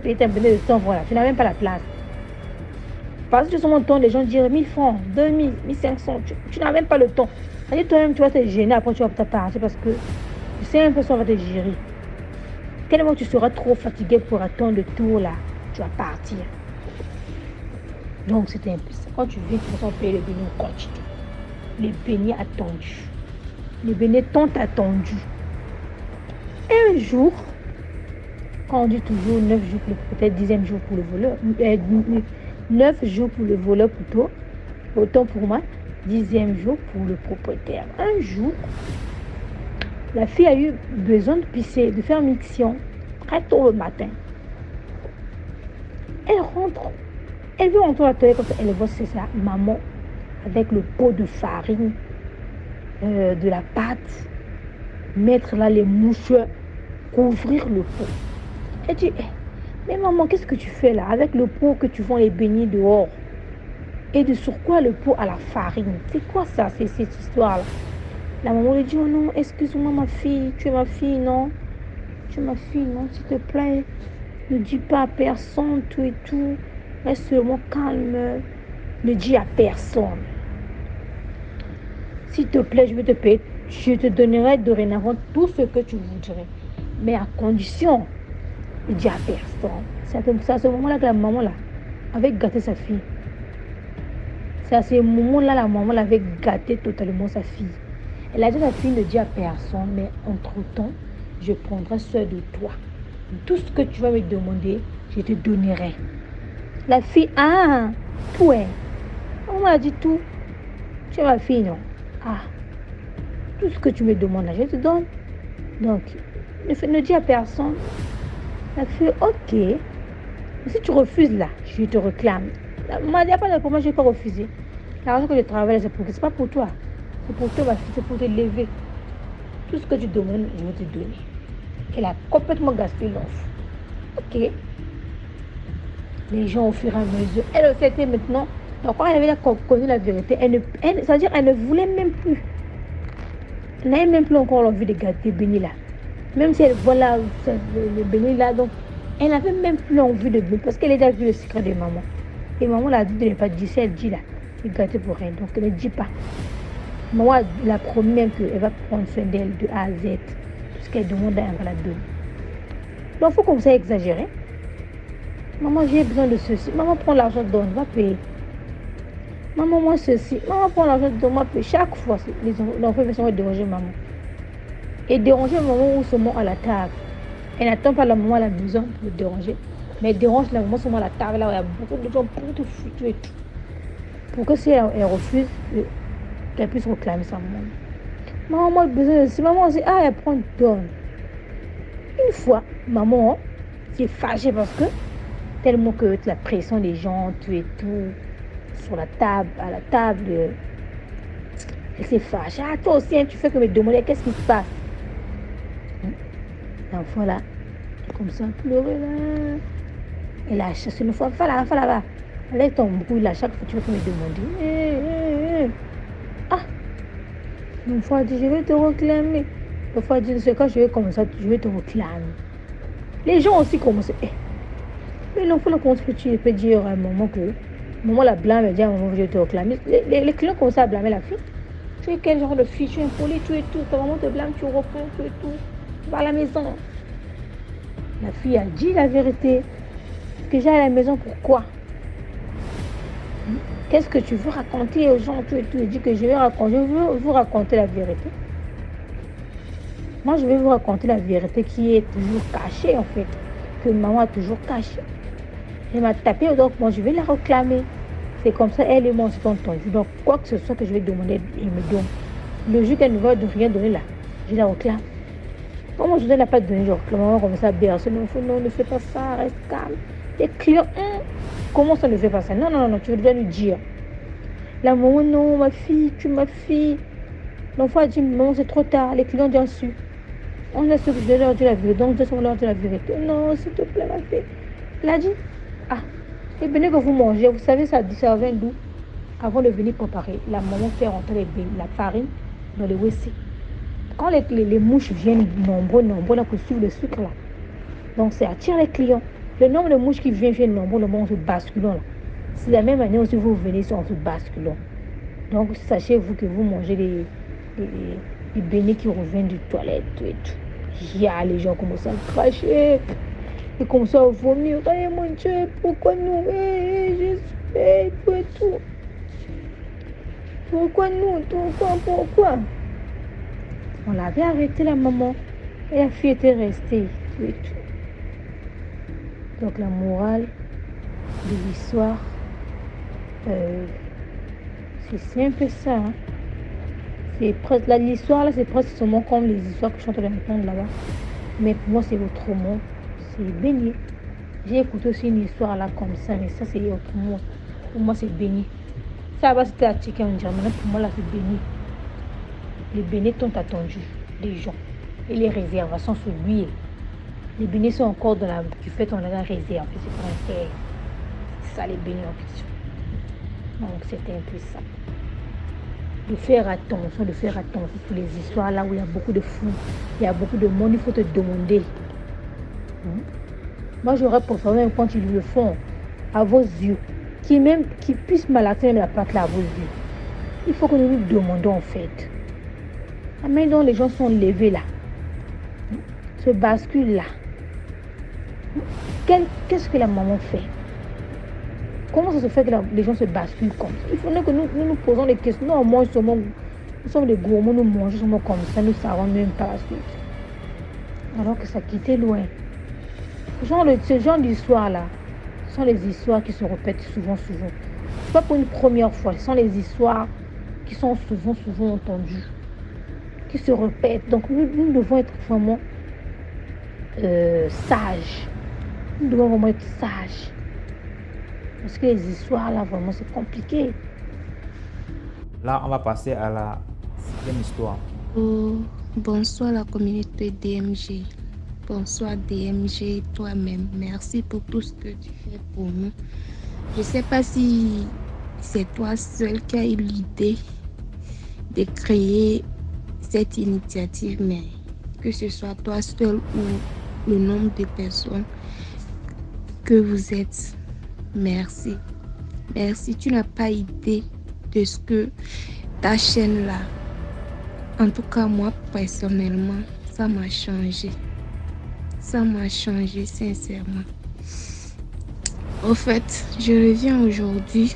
payer un beignet de 100 francs, là, tu n'as même pas la place. Parce que sur mon temps, les gens disent 1000 francs, 2000, 1500, tu n'as même pas le temps. C'est-à-dire, toi-même, tu vas te gêner, après tu vas t'apparenter parce que tu sais un peu si on va te gérer. Tellement tu seras trop fatigué pour attendre le tour, là, tu vas partir. Donc, c'était un peu ça. Quand tu viens, tu vas payer les beignets en quantité. Les beignets attendus. Les beignets tant attendus. Un jour, quand on dit toujours 9 jours, peut-être 10e jour pour le voleur, 9 jours pour le voleur plutôt, autant pour moi, 10e jour pour le propriétaire. Un jour, la fille a eu besoin de pisser, de faire miction très tôt le matin. Elle rentre. Elle veut entrer à la toilette quand elle voit c'est sa maman avec le pot de farine, de la pâte, mettre là les mouches, couvrir le pot. Elle dit, mais maman, qu'est-ce que tu fais là avec le pot que tu vends les beignets dehors? Et de sur quoi le pot à la farine? C'est quoi ça, c'est cette histoire-là? La maman lui dit, oh non, excuse-moi ma fille, tu es ma fille, non? Tu es ma fille, non, s'il te plaît. Ne dis pas à personne, tout et tout. Reste seulement calme. Ne dis à personne. S'il te plaît, je vais te payer. Je te donnerai dorénavant tout ce que tu voudrais. Mais à condition ne dis à personne. C'est à ce moment-là que la maman là, avait gâté sa fille. C'est à ce moment-là la maman l'avait gâté totalement sa fille. Elle a dit à sa fille ne dis à personne, mais entre-temps, je prendrai soin de toi. Tout ce que tu vas me demander, je te donnerai. La fille, tout est. On m'a dit tout. Tu es ma fille, non? Tout ce que tu me demandes, je te donne. Donc, ne dis à personne. La fille, ok. Mais si tu refuses là, je te réclame. Maman dit, pas pour moi, je ne vais pas refuser. L'argent que je travaille, c'est pas pour toi. C'est pour toi, ma fille, c'est pour te lever. Tout ce que tu demandes, je vais te donner. Elle a complètement gaspillé l'offre. Ok. Les gens, au fur et à mesure, elle le fait maintenant. Donc, quand elle avait connu la vérité, c'est-à-dire elle ne voulait même plus. Elle n'avait même plus encore l'envie de gâter Béni là. Même si elle voit là, le Béni là, donc elle n'avait même plus envie de Béni parce qu'elle a déjà vu le secret de maman. Et maman l'a dit de ne pas dire. Si elle dit là, c'est gâté pour rien. Donc elle ne dit pas. Maman la promet même qu'elle va prendre soin d'elle de A à Z. Tout ce qu'elle demande, elle va la donner. Donc il faut commencer à exagérer. Maman, j'ai besoin de ceci. Maman, prend l'argent, donne, va payer. Maman, moi ceci. Maman, prend l'argent, donne, va payer. Chaque fois, les enfants vont déranger maman. Et déranger maman ou seulement à la table. Elle n'attend pas la maman à la maison pour le déranger. Mais elle dérange la maman seulement à la table, là où il y a beaucoup de gens pour te foutre et tout. Pour que si elle refuse, qu'elle puisse réclamer sa maman. Maman, moi, j'ai besoin de ceci. Maman, c'est elle prend, donne. Une fois, maman s'est fâchée parce que tellement que la pression des gens, tout et tout, sur la table, à la table, elle s'est fâchée. Toi aussi, tu fais que me demander qu'est-ce qui se passe. L'enfant là, comme ça, pleurer là. Elle a chassé une fois, va là. Elle est en bruit là, chaque fois tu veux que me demander. L'enfant a dit, je vais te réclamer. L'enfant a dit, c'est quand je vais comme ça, je vais te réclamer. Les gens aussi commencent. Mais l'enfant là, comment tu peux dire à un moment que maman la blâme, elle dit à un moment, je vais te réclamer. Les clients commencent à blâmer la fille. Tu es quel genre de fille, tu es impoli, tout et tout. Ta maman te blâme, tu reprends, tout et tout. Tu vas à la maison. La fille a dit la vérité. Que j'ai à la maison, pourquoi? Qu'est-ce que tu veux raconter aux gens, tout et tout? Elle dit que je veux vous raconter la vérité. Moi, je vais vous raconter la vérité qui est toujours cachée, en fait. Que maman a toujours cachée. Elle m'a tapé, donc moi, je vais la réclamer. C'est comme ça, elle et moi, on s'est entendus. Donc, quoi que ce soit que je vais demander, il me donne. Le jour qu'elle ne va rien donner là, je la réclame. Comment je ne l'ai pas donné, je réclame. Maman commence à bercer. Non, ne fais pas ça, reste calme. Les clients, comment ça ne fait pas ça? Non, tu veux déjà lui dire. La maman, non, ma fille, tu es ma fille. L'enfant a dit, maman, c'est trop tard. Les clients ont déjà su. On a su que je dois leur dire la vérité. Donc, je dois leur dire la vérité. Non, s'il te plaît, ma fille. Elle a dit, et venez que vous mangez. Vous savez, ça vient d'où? Avant de venir préparer, la maman fait rentrer la farine dans les WC. Quand les mouches viennent nombreux là, pour suivre le sucre là. Donc, ça attire les clients. Le nombre de mouches qui viennent nombreux, le monde se basculant là. C'est la même année aussi vous venez en se basculant. Donc, sachez-vous que vous mangez les beignets qui reviennent du toilette et tout. Les gens commencent à cracher. Et comme ça, vomir. Mon Dieu, pourquoi nous? Jésus, tout et tout. Pourquoi nous? Pourquoi? On l'avait arrêté la maman. Et la fille était restée. Tout et tout. Donc la morale de l'histoire, c'est un peu ça. C'est presque l'histoire là, c'est presque seulement comme les histoires que je suis en train de répondre là-bas. Mais pour moi, c'est autrement. C'est béni. J'ai écouté aussi une histoire là comme ça, mais ça c'est autrement. Pour moi, c'est béni. Ça va, c'était à checker en dirait, mais pour moi là, c'est béni. Les bénis t'ont attendu, les gens. Et les réservations sur l'huile. Les bénis sont encore dans la... Tu fais ton réserve, c'est pour un terre. C'est ça les bénis en question. Donc c'était un peu ça. De faire attention sur les histoires là où il y a beaucoup de fous, il y a beaucoup de monde, il faut te demander. Moi j'aurais préféré même quand ils le font à vos yeux, qui puissent malaxer même la patte là à vos yeux. Il faut que nous nous demandons en fait. La main dont les gens sont levés là, ce bascule là. Qu'est-ce que la maman fait? Comment ça se fait que les gens se basculent comme ça? Il faudrait que nous posons des questions. Non, moi, nous sommes des gourmands, nous mangeons seulement comme ça, nous savons même pas la suite. Alors que ça quittait loin. Ce genre d'histoire-là, ce sont les histoires qui se répètent souvent. C'est pas pour une première fois, ce sont les histoires qui sont souvent entendues, qui se répètent. Donc nous devons être vraiment sages. Nous devons vraiment être sages. Parce que les histoires là, vraiment, c'est compliqué. Là, on va passer à la 6e histoire. Bonsoir la communauté DMG. Bonsoir DMG, toi-même. Merci pour tout ce que tu fais pour nous. Je ne sais pas si c'est toi seul qui as eu l'idée de créer cette initiative, mais que ce soit toi seul ou le nombre de personnes que vous êtes, merci. Merci, tu n'as pas idée de ce que ta chaîne là, en tout cas moi personnellement, ça m'a changé. Ça m'a changé sincèrement. Au fait, je reviens aujourd'hui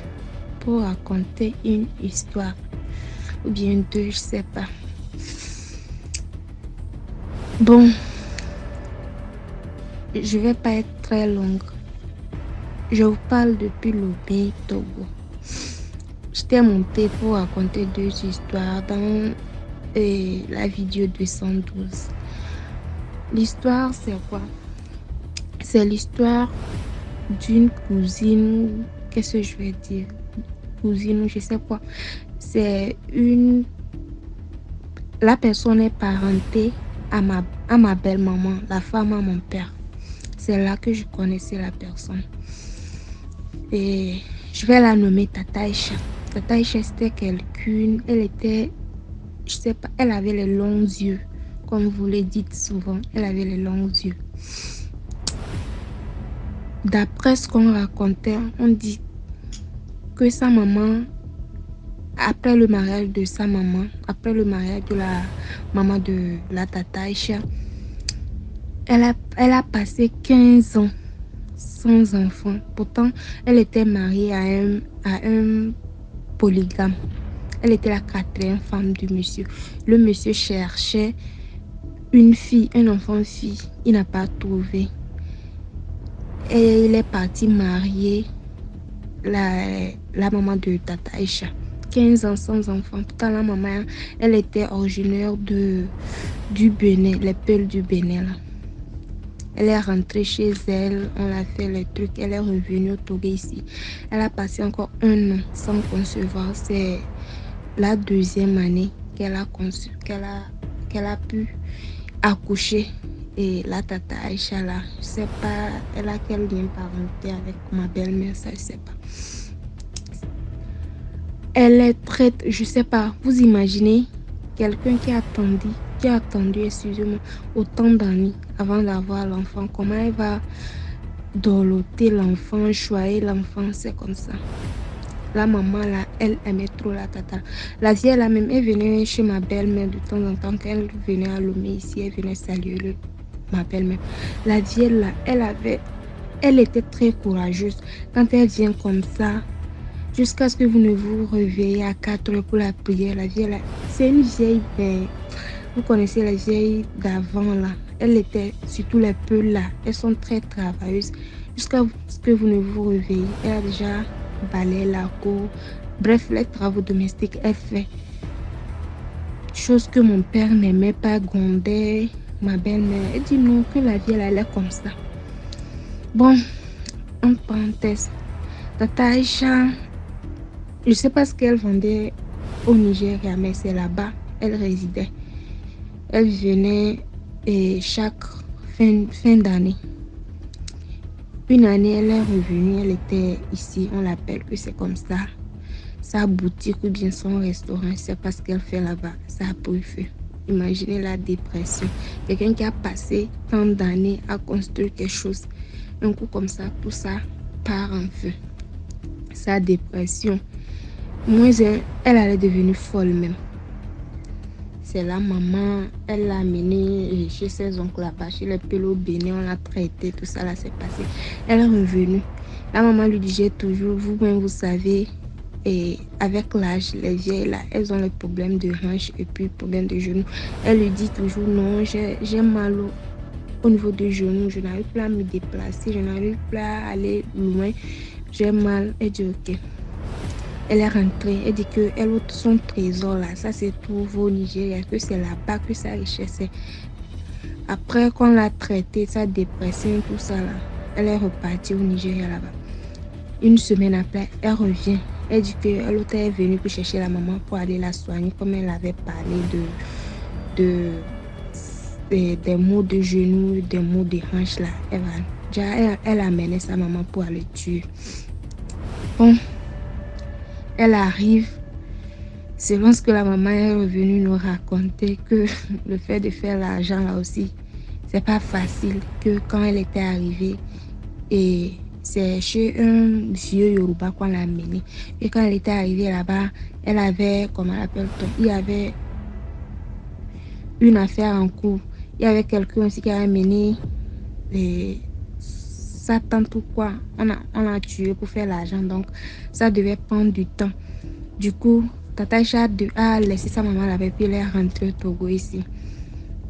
pour raconter une histoire. Ou bien deux, je sais pas. Bon, je vais pas être très longue. Je vous parle depuis Lomé, Togo. J'étais montée pour raconter deux histoires dans la vidéo 212. L'histoire, c'est quoi? C'est l'histoire d'une cousine, qu'est-ce que je vais dire? Cousine, je sais quoi. C'est la personne est parentée à ma belle-maman, la femme à mon père. C'est là que je connaissais la personne. Et je vais la nommer Tata Aïcha. Tata Aïcha, c'était quelqu'un, elle était, je sais pas, elle avait les longs yeux. Comme vous le dites souvent, elle avait les longs yeux. D'après ce qu'on racontait, on dit que sa maman, après le mariage de sa maman, après le mariage de la maman de la Tata Aïcha, elle a passé 15 ans sans enfant. Pourtant, elle était mariée à un polygame. Elle était la 4e femme du monsieur. Le monsieur cherchait une fille, un enfant-fille. Il n'a pas trouvé. Et il est parti marier la maman de Tata Aïcha. 15 ans sans enfant. Pourtant, la maman, elle était originaire du Bénin, les Peuls du Bénin. Là. Elle est rentrée chez elle, on a fait les trucs, elle est revenue au Togo ici. Elle a passé encore 1 an sans concevoir. C'est la 2e année qu'elle a conçu, qu'elle a pu accoucher. Et la Tata Aïcha là, je sais pas, elle a quel lien parenté avec ma belle-mère, ça je sais pas. Elle est très, je sais pas, vous imaginez quelqu'un qui a attendu, excusez-moi, autant d'années avant d'avoir l'enfant, comment elle va dorloter l'enfant, choyer l'enfant, c'est comme ça. La maman là, elle aimait trop la tata. La vieille là même, elle venait chez ma belle-mère de temps en temps, quand elle venait à Lomé ici, elle venait saluer ma belle-mère. La vieille là, elle était très courageuse. Quand elle vient comme ça, jusqu'à ce que vous ne vous réveillez à 4 heures pour la prière, la vieille là, c'est une vieille, vous connaissez les vieilles d'avant là. Elle était, surtout les Peuls là, elles sont très travailleuses. Jusqu'à ce que vous ne vous réveillez, elle a déjà balayé la cour. Bref, les travaux domestiques, elle fait. Chose que mon père n'aimait pas, gronder ma belle-mère. Elle dit non, que la vieille elle est comme ça. Bon, en parenthèse, Tata Aïcha, je ne sais pas ce qu'elle vendait au Nigeria, mais c'est là-bas, elle résidait. Elle venait chaque fin d'année. Une année, elle est revenue, elle était ici, on l'appelle que c'est comme ça. Sa boutique ou bien son restaurant, c'est pas ce qu'elle fait là-bas, ça a pris feu. Imaginez la dépression. Quelqu'un qui a passé tant d'années à construire quelque chose, un coup comme ça, tout ça part en feu. Sa dépression. Moi, elle allait devenir folle même. c'est la maman, elle l'a amenée chez ses oncles là-bas, chez les Pélo Bénin, on l'a traité, tout ça là s'est passé. Elle est revenue. La maman lui disait toujours, vous-même vous savez, et avec l'âge, les vieilles là, elles ont les problèmes de hanches et puis problèmes de genoux. Elle lui dit toujours, non, j'ai mal au niveau des genoux, je n'arrive plus à me déplacer, je n'arrive plus à aller loin, j'ai mal. Elle dit ok. Elle est rentrée, elle dit que son trésor là, ça se trouve au Nigeria, que c'est là-bas que sa richesse est. Après qu'on l'a traité, sa dépression, tout ça là, elle est repartie au Nigeria là-bas. Une semaine après, elle revient. Elle dit que l'autre est venue pour chercher la maman pour aller la soigner, comme elle avait parlé des maux de genoux, des maux de hanches là. Elle amenait sa maman pour aller tuer. Bon, elle arrive. Selon ce que la maman est revenue nous raconter, que le fait de faire l'argent là aussi, c'est pas facile. Que quand elle était arrivée, et c'est chez un vieux Yoruba qu'on l'a amenée. Et quand elle était arrivée là-bas, elle avait, comment l'appelle-t-on, il y avait une affaire en cours. Il y avait quelqu'un aussi qui a amené sa tante ou quoi. On a tué pour faire l'argent, donc ça devait prendre du temps. Du coup, Tata Isha a laissé sa maman là-bas, puis elle est rentrée au Togo ici.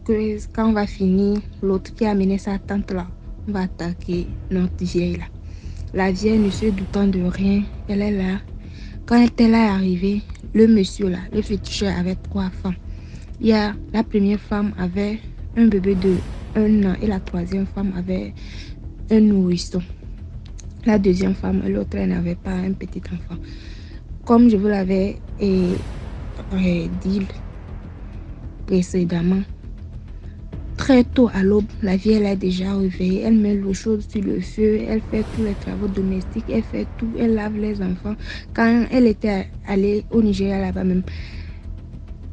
Que quand on va finir, l'autre qui a amené sa tante là, on va attaquer notre vieille là. La vieille ne se doutant de rien, elle est là. Quand elle était là arrivée, le monsieur là, le féticheur avait 3 femmes. La première femme avait un bébé de 1 an et la troisième femme avait un nourrisson. La deuxième femme, l'autre, elle n'avait pas un petit enfant. Comme je vous l'avais dit précédemment, très tôt à l'aube, la vieille elle est déjà réveillée. Elle met l'eau chaude sur le feu, elle fait tous les travaux domestiques, elle fait tout, elle lave les enfants. Quand elle était allée au Nigeria là-bas même,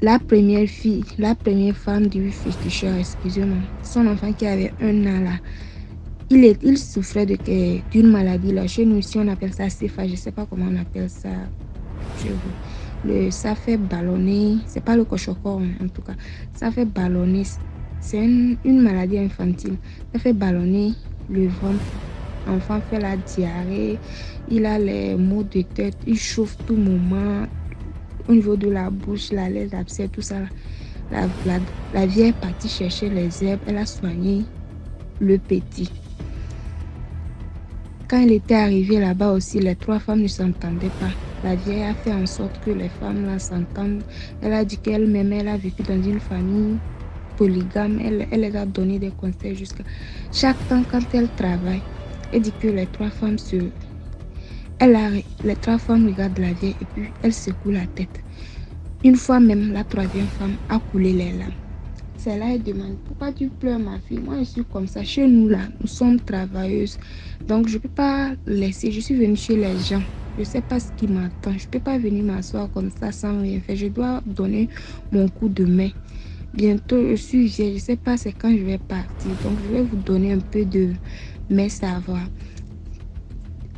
la première femme du féticheur, excusez-moi, son enfant qui avait 1 an là, il souffrait d'une maladie là. Chez nous ici on appelle ça CFA, je ne sais pas comment on appelle ça chez vous. Ça fait ballonner, c'est pas le cochocor en tout cas, ça fait ballonner. C'est une maladie infantile. Ça fait ballonner le ventre. L'enfant fait la diarrhée. Il a les maux de tête. Il chauffe tout moment. Au niveau de la bouche, les abcès, tout ça. La vieille est partie chercher les herbes. Elle a soigné le petit. Quand elle était arrivée là-bas aussi, les 3 femmes ne s'entendaient pas. La vieille a fait en sorte que les femmes là s'entendent. Elle a dit qu'elle-même, elle a vécu dans une famille polygame, elle les a donné des conseils jusqu'à chaque temps quand elle travaille. Elle dit que les 3 femmes les 3 femmes regardent la vieille et puis elle secoue la tête. Une fois même, la 3e femme a coulé les larmes. C'est là elle demande, pourquoi tu pleures ma fille? Moi je suis comme ça, chez nous là, nous sommes travailleuses, donc je ne peux pas laisser, je suis venue chez les gens. Je ne sais pas ce qui m'attend, je ne peux pas venir m'asseoir comme ça sans rien faire, je dois donner mon coup de main. Bientôt, je suis vieille, je ne sais pas c'est quand je vais partir. Donc, je vais vous donner un peu de mes savoirs.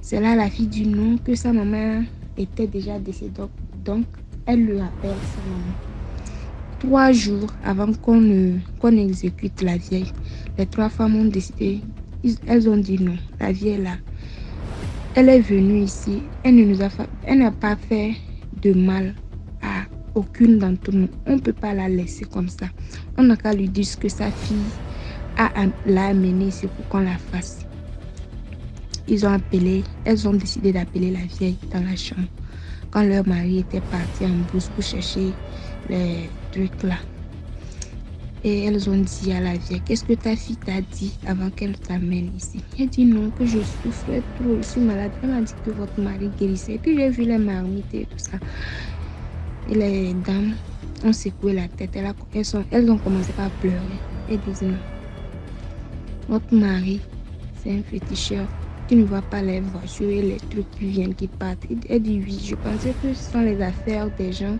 C'est là la fille dit non, que sa maman était déjà décédée. Donc, elle lui appelle sa maman. 3 jours avant qu'on exécute la vieille, les 3 femmes ont décidé, elles ont dit non. La vieille là, elle est venue ici, elle n'a pas fait de mal à aucune d'entre nous. On ne peut pas la laisser comme ça. On n'a qu'à lui dire ce que sa fille l'a amenée ici pour qu'on la fasse. Elles ont décidé d'appeler la vieille dans la chambre quand leur mari était parti en brousse pour chercher les trucs là. Et elles ont dit à la vieille, qu'est-ce que ta fille t'a dit avant qu'elle t'amène ici? Elle dit non, que je souffrais trop, je suis malade. Elle m'a dit que votre mari guérissait. Et puis j'ai vu les marmites et tout ça. Et les dames ont secoué la tête. Elles ont commencé à pleurer. Elles disent non. Votre mari, c'est un féticheur. Tu ne vois pas les voitures et les trucs qui viennent, qui partent. Elle dit oui. Je pensais que ce sont les affaires des gens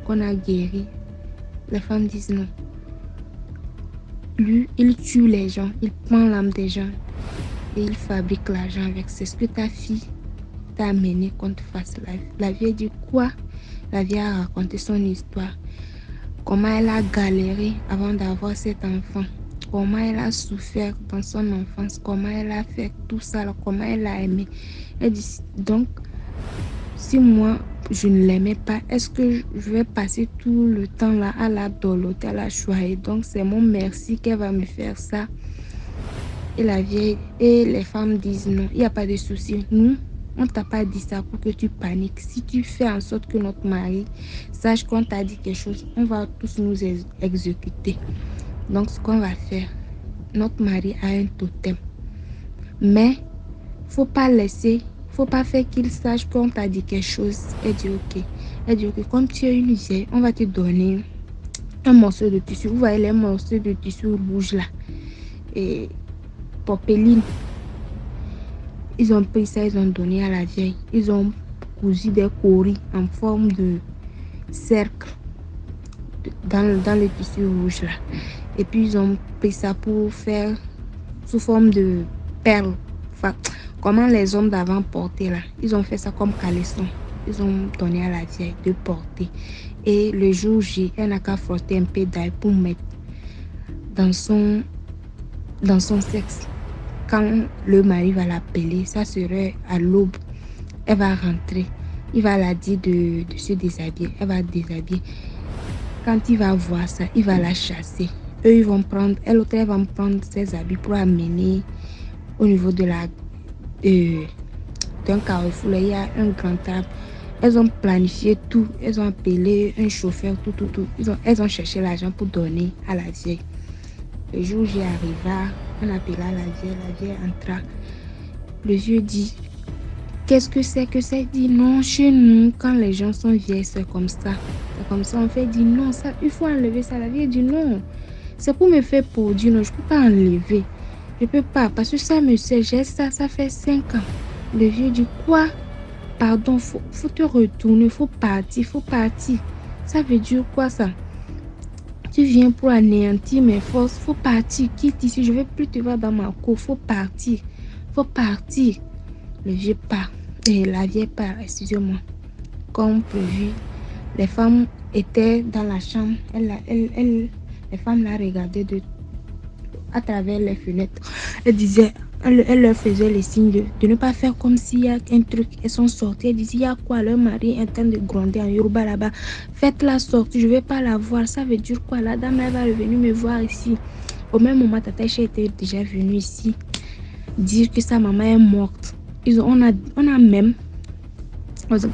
qu'on a guéris. Les femmes disent non. Lui, il tue les gens. Il prend l'âme des gens. Et il fabrique l'argent avec. C'est ce que ta fille t'a amené qu'on te fasse. La vieille dit quoi? La vieille a raconté son histoire. comment elle a galéré avant d'avoir cet enfant, comment elle a souffert dans son enfance, comment elle a fait tout ça, là, comment elle a aimé. Elle dit, donc, si moi, je ne l'aimais pas, est-ce que je vais passer tout le temps là à la doloter, à la choyer? Donc, c'est mon merci qu'elle va me faire ça. Et la vieille et les femmes disent non, il n'y a pas de souci. Nous, on ne t'a pas dit ça pour que tu paniques. Si tu fais en sorte que notre mari sache qu'on t'a dit quelque chose, on va tous nous exécuter. Donc, ce qu'on va faire, notre mari a un totem. Mais, faut pas faire qu'il sache qu'on t'a dit quelque chose. Elle dit ok. Elle dit ok, comme tu es une vieille, on va te donner un morceau de tissu. Vous voyez les morceaux de tissu rouge là. Et popeline. Ils ont pris ça, ils ont donné à la vieille. Ils ont cousu des coris en forme de cercle dans le tissu rouge là. Et puis ils ont pris ça pour faire sous forme de perles. Enfin, comment les hommes d'avant portaient là. Ils ont fait ça comme caleçon. Ils ont donné à la vieille de porter. Et le jour J, elle n'a qu'à frotter un peu d'ail pour mettre dans son sexe. Quand le mari va l'appeler, ça serait à l'aube. Elle va rentrer. Il va la dire de se déshabiller. Elle va déshabiller. Quand il va voir ça, il va la chasser. Elle va prendre ses habits pour amener au niveau de d'un carrefour. Là, il y a un grand arbre. Elles ont planifié tout. Elles ont appelé un chauffeur, tout. Elles ont cherché l'argent pour donner à la vieille. Le jour où j'y arriva, on appela la vieille entra. Le vieux dit, qu'est-ce que c'est que ça? Il dit, non, chez nous, quand les gens sont vieilles, c'est comme ça. C'est comme ça, on fait, dit, non, ça, il faut enlever ça. La vieille dit, non, c'est pour me faire produire, non, je ne peux pas enlever. Je ne peux pas, parce que ça me sert, j'ai ça fait 5 ans. Le vieux dit, quoi? Pardon, faut te retourner, faut partir. Ça veut dire quoi ça? Tu viens pour anéantir mes forces, faut partir, quitte ici, je ne vais plus te voir dans ma cour, faut partir. Le vieux part, et la vieille part, excusez-moi. Comme prévu, les femmes étaient dans la chambre, les femmes la regardaient à travers les fenêtres. Elle leur faisait les signes de ne pas faire comme s'il y a un truc. Elles sont sorties. Elles disaient, il y a quoi? Leur mari est en train de gronder en Yoruba là-bas. Faites-la sortir, je ne vais pas la voir. Ça veut dire quoi? La dame, elle va revenir me voir ici. Au même moment, Tata Ché était déjà venue ici dire que sa maman est morte. On a même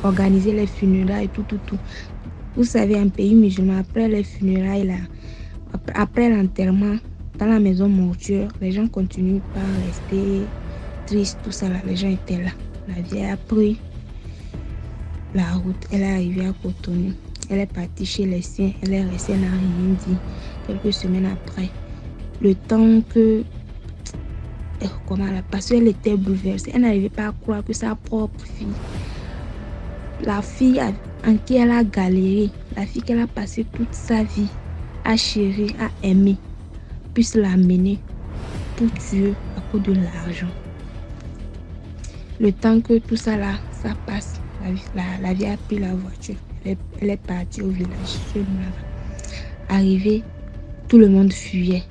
organisé les funérailles, tout. Vous savez, un pays musulman, après les funérailles, là, après l'enterrement, dans la maison mortuaire, les gens continuent par rester tristes, tout ça là. Les gens étaient là. La vieille a pris la route. Elle est arrivée à Cotonou. Elle est partie chez les siens. Elle est restée, elle n'a rien dit. Quelques semaines après, le temps que... parce qu'elle était bouleversée. Elle n'arrivait pas à croire que sa propre fille, la fille en qui elle a galéré, la fille qu'elle a passé toute sa vie à chérir, à aimer, puisse l'amener pour tuer à cause de l'argent. Le temps que tout ça là, ça passe, la vie a pris la voiture. Elle est partie au village. Arrivée, tout le monde fuyait.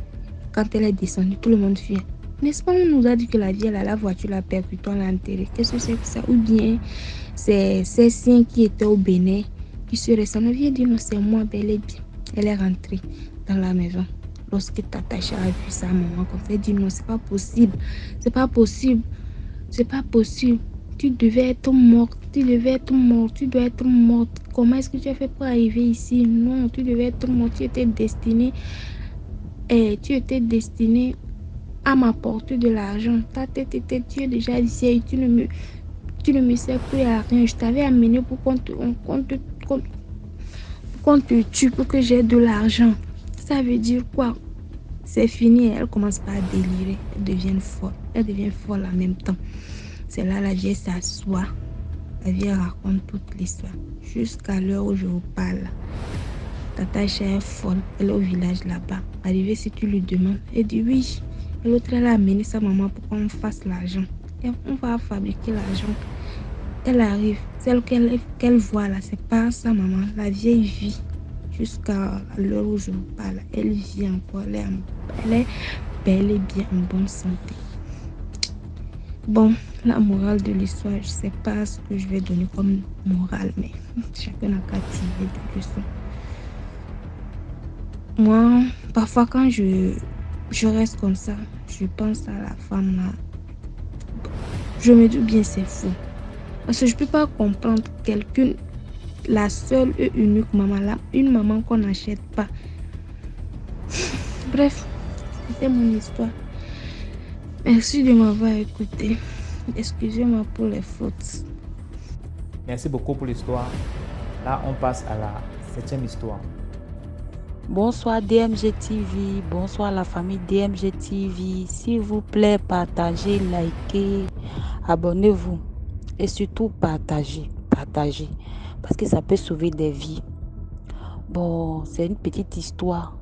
Quand elle est descendue, tout le monde fuyait. N'est-ce pas, on nous a dit que la vieille, la voiture l'a percutée, on l'a enterrée. Qu'est-ce que c'est que ça? Ou bien, c'est ces siens qui étaient au Bénin qui se ressemblent. La vieille dit non, c'est moi, bel et bien. Elle est rentrée dans la maison. Lorsque Tata Cha a vu sa maman, elle dit non, c'est pas possible. Tu devais être morte. Tu dois être morte. Comment est-ce que tu as fait pour arriver ici? Non, tu devais être morte. Tu étais destinée à m'apporter de l'argent. Ta tête était, tu es déjà vieille, tu ne me sers plus à rien. Je t'avais amené pour qu'on te tue, pour que j'ai de l'argent. Ça veut dire quoi? C'est fini. Elle commence pas à délirer. Elle devient folle en même temps. C'est là la vieille s'assoit. La vieille raconte toute l'histoire. Jusqu'à l'heure où je vous parle. Tata Cha est folle. Elle est au village là-bas. Arrivée, si tu lui demandes, elle dit oui. Et l'autre, elle a amené sa maman pour qu'on fasse l'argent. Et on va fabriquer l'argent. Elle arrive. Celle qu'elle voit là, c'est pas sa maman. La vieille vit jusqu'à l'heure où je vous parle, elle vit encore, elle est bel et bien en bonne santé. Bon, la morale de l'histoire, je ne sais pas ce que je vais donner comme morale, mais chacun n'a qu'à tirer des leçons. Moi, parfois quand je reste comme ça, je pense à la femme là. Je me dis bien c'est fou. Parce que je ne peux pas comprendre quelqu'un, la seule et unique maman là, une maman qu'on n'achète pas. Bref, c'était mon histoire. Merci de m'avoir écouté. Excusez-moi pour les fautes. Merci beaucoup pour l'histoire. Là, on passe à la 7e histoire. Bonsoir DMG TV, bonsoir la famille DMG TV. S'il vous plaît, partagez, likez, abonnez-vous et surtout partagez, parce que ça peut sauver des vies. Bon, c'est une petite histoire.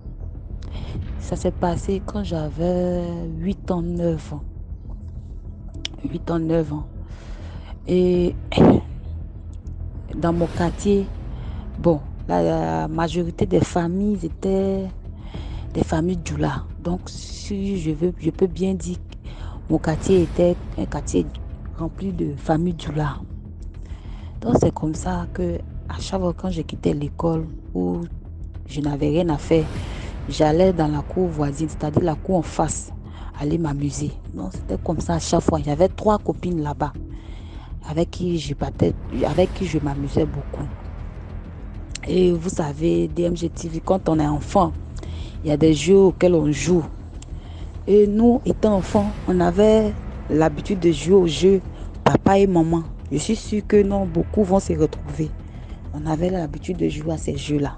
Ça s'est passé quand j'avais 8 ans, 9 ans. 8 ans, 9 ans. Et dans mon quartier, bon, la majorité des familles étaient des familles Djoula. Donc, si je peux bien dire que mon quartier était un quartier rempli de familles Djoula. Donc, c'est comme ça que à chaque fois quand je quittais l'école où je n'avais rien à faire, j'allais dans la cour voisine, c'est-à-dire la cour en face, aller m'amuser. Donc, c'était comme ça à chaque fois. J'avais 3 copines là-bas avec qui je m'amusais beaucoup. Et vous savez, DMG TV, quand on est enfant, il y a des jeux auxquels on joue. Et nous, étant enfants, on avait l'habitude de jouer aux jeux papa et maman. Je suis sûre que non, beaucoup vont se retrouver. On avait l'habitude de jouer à ces jeux-là.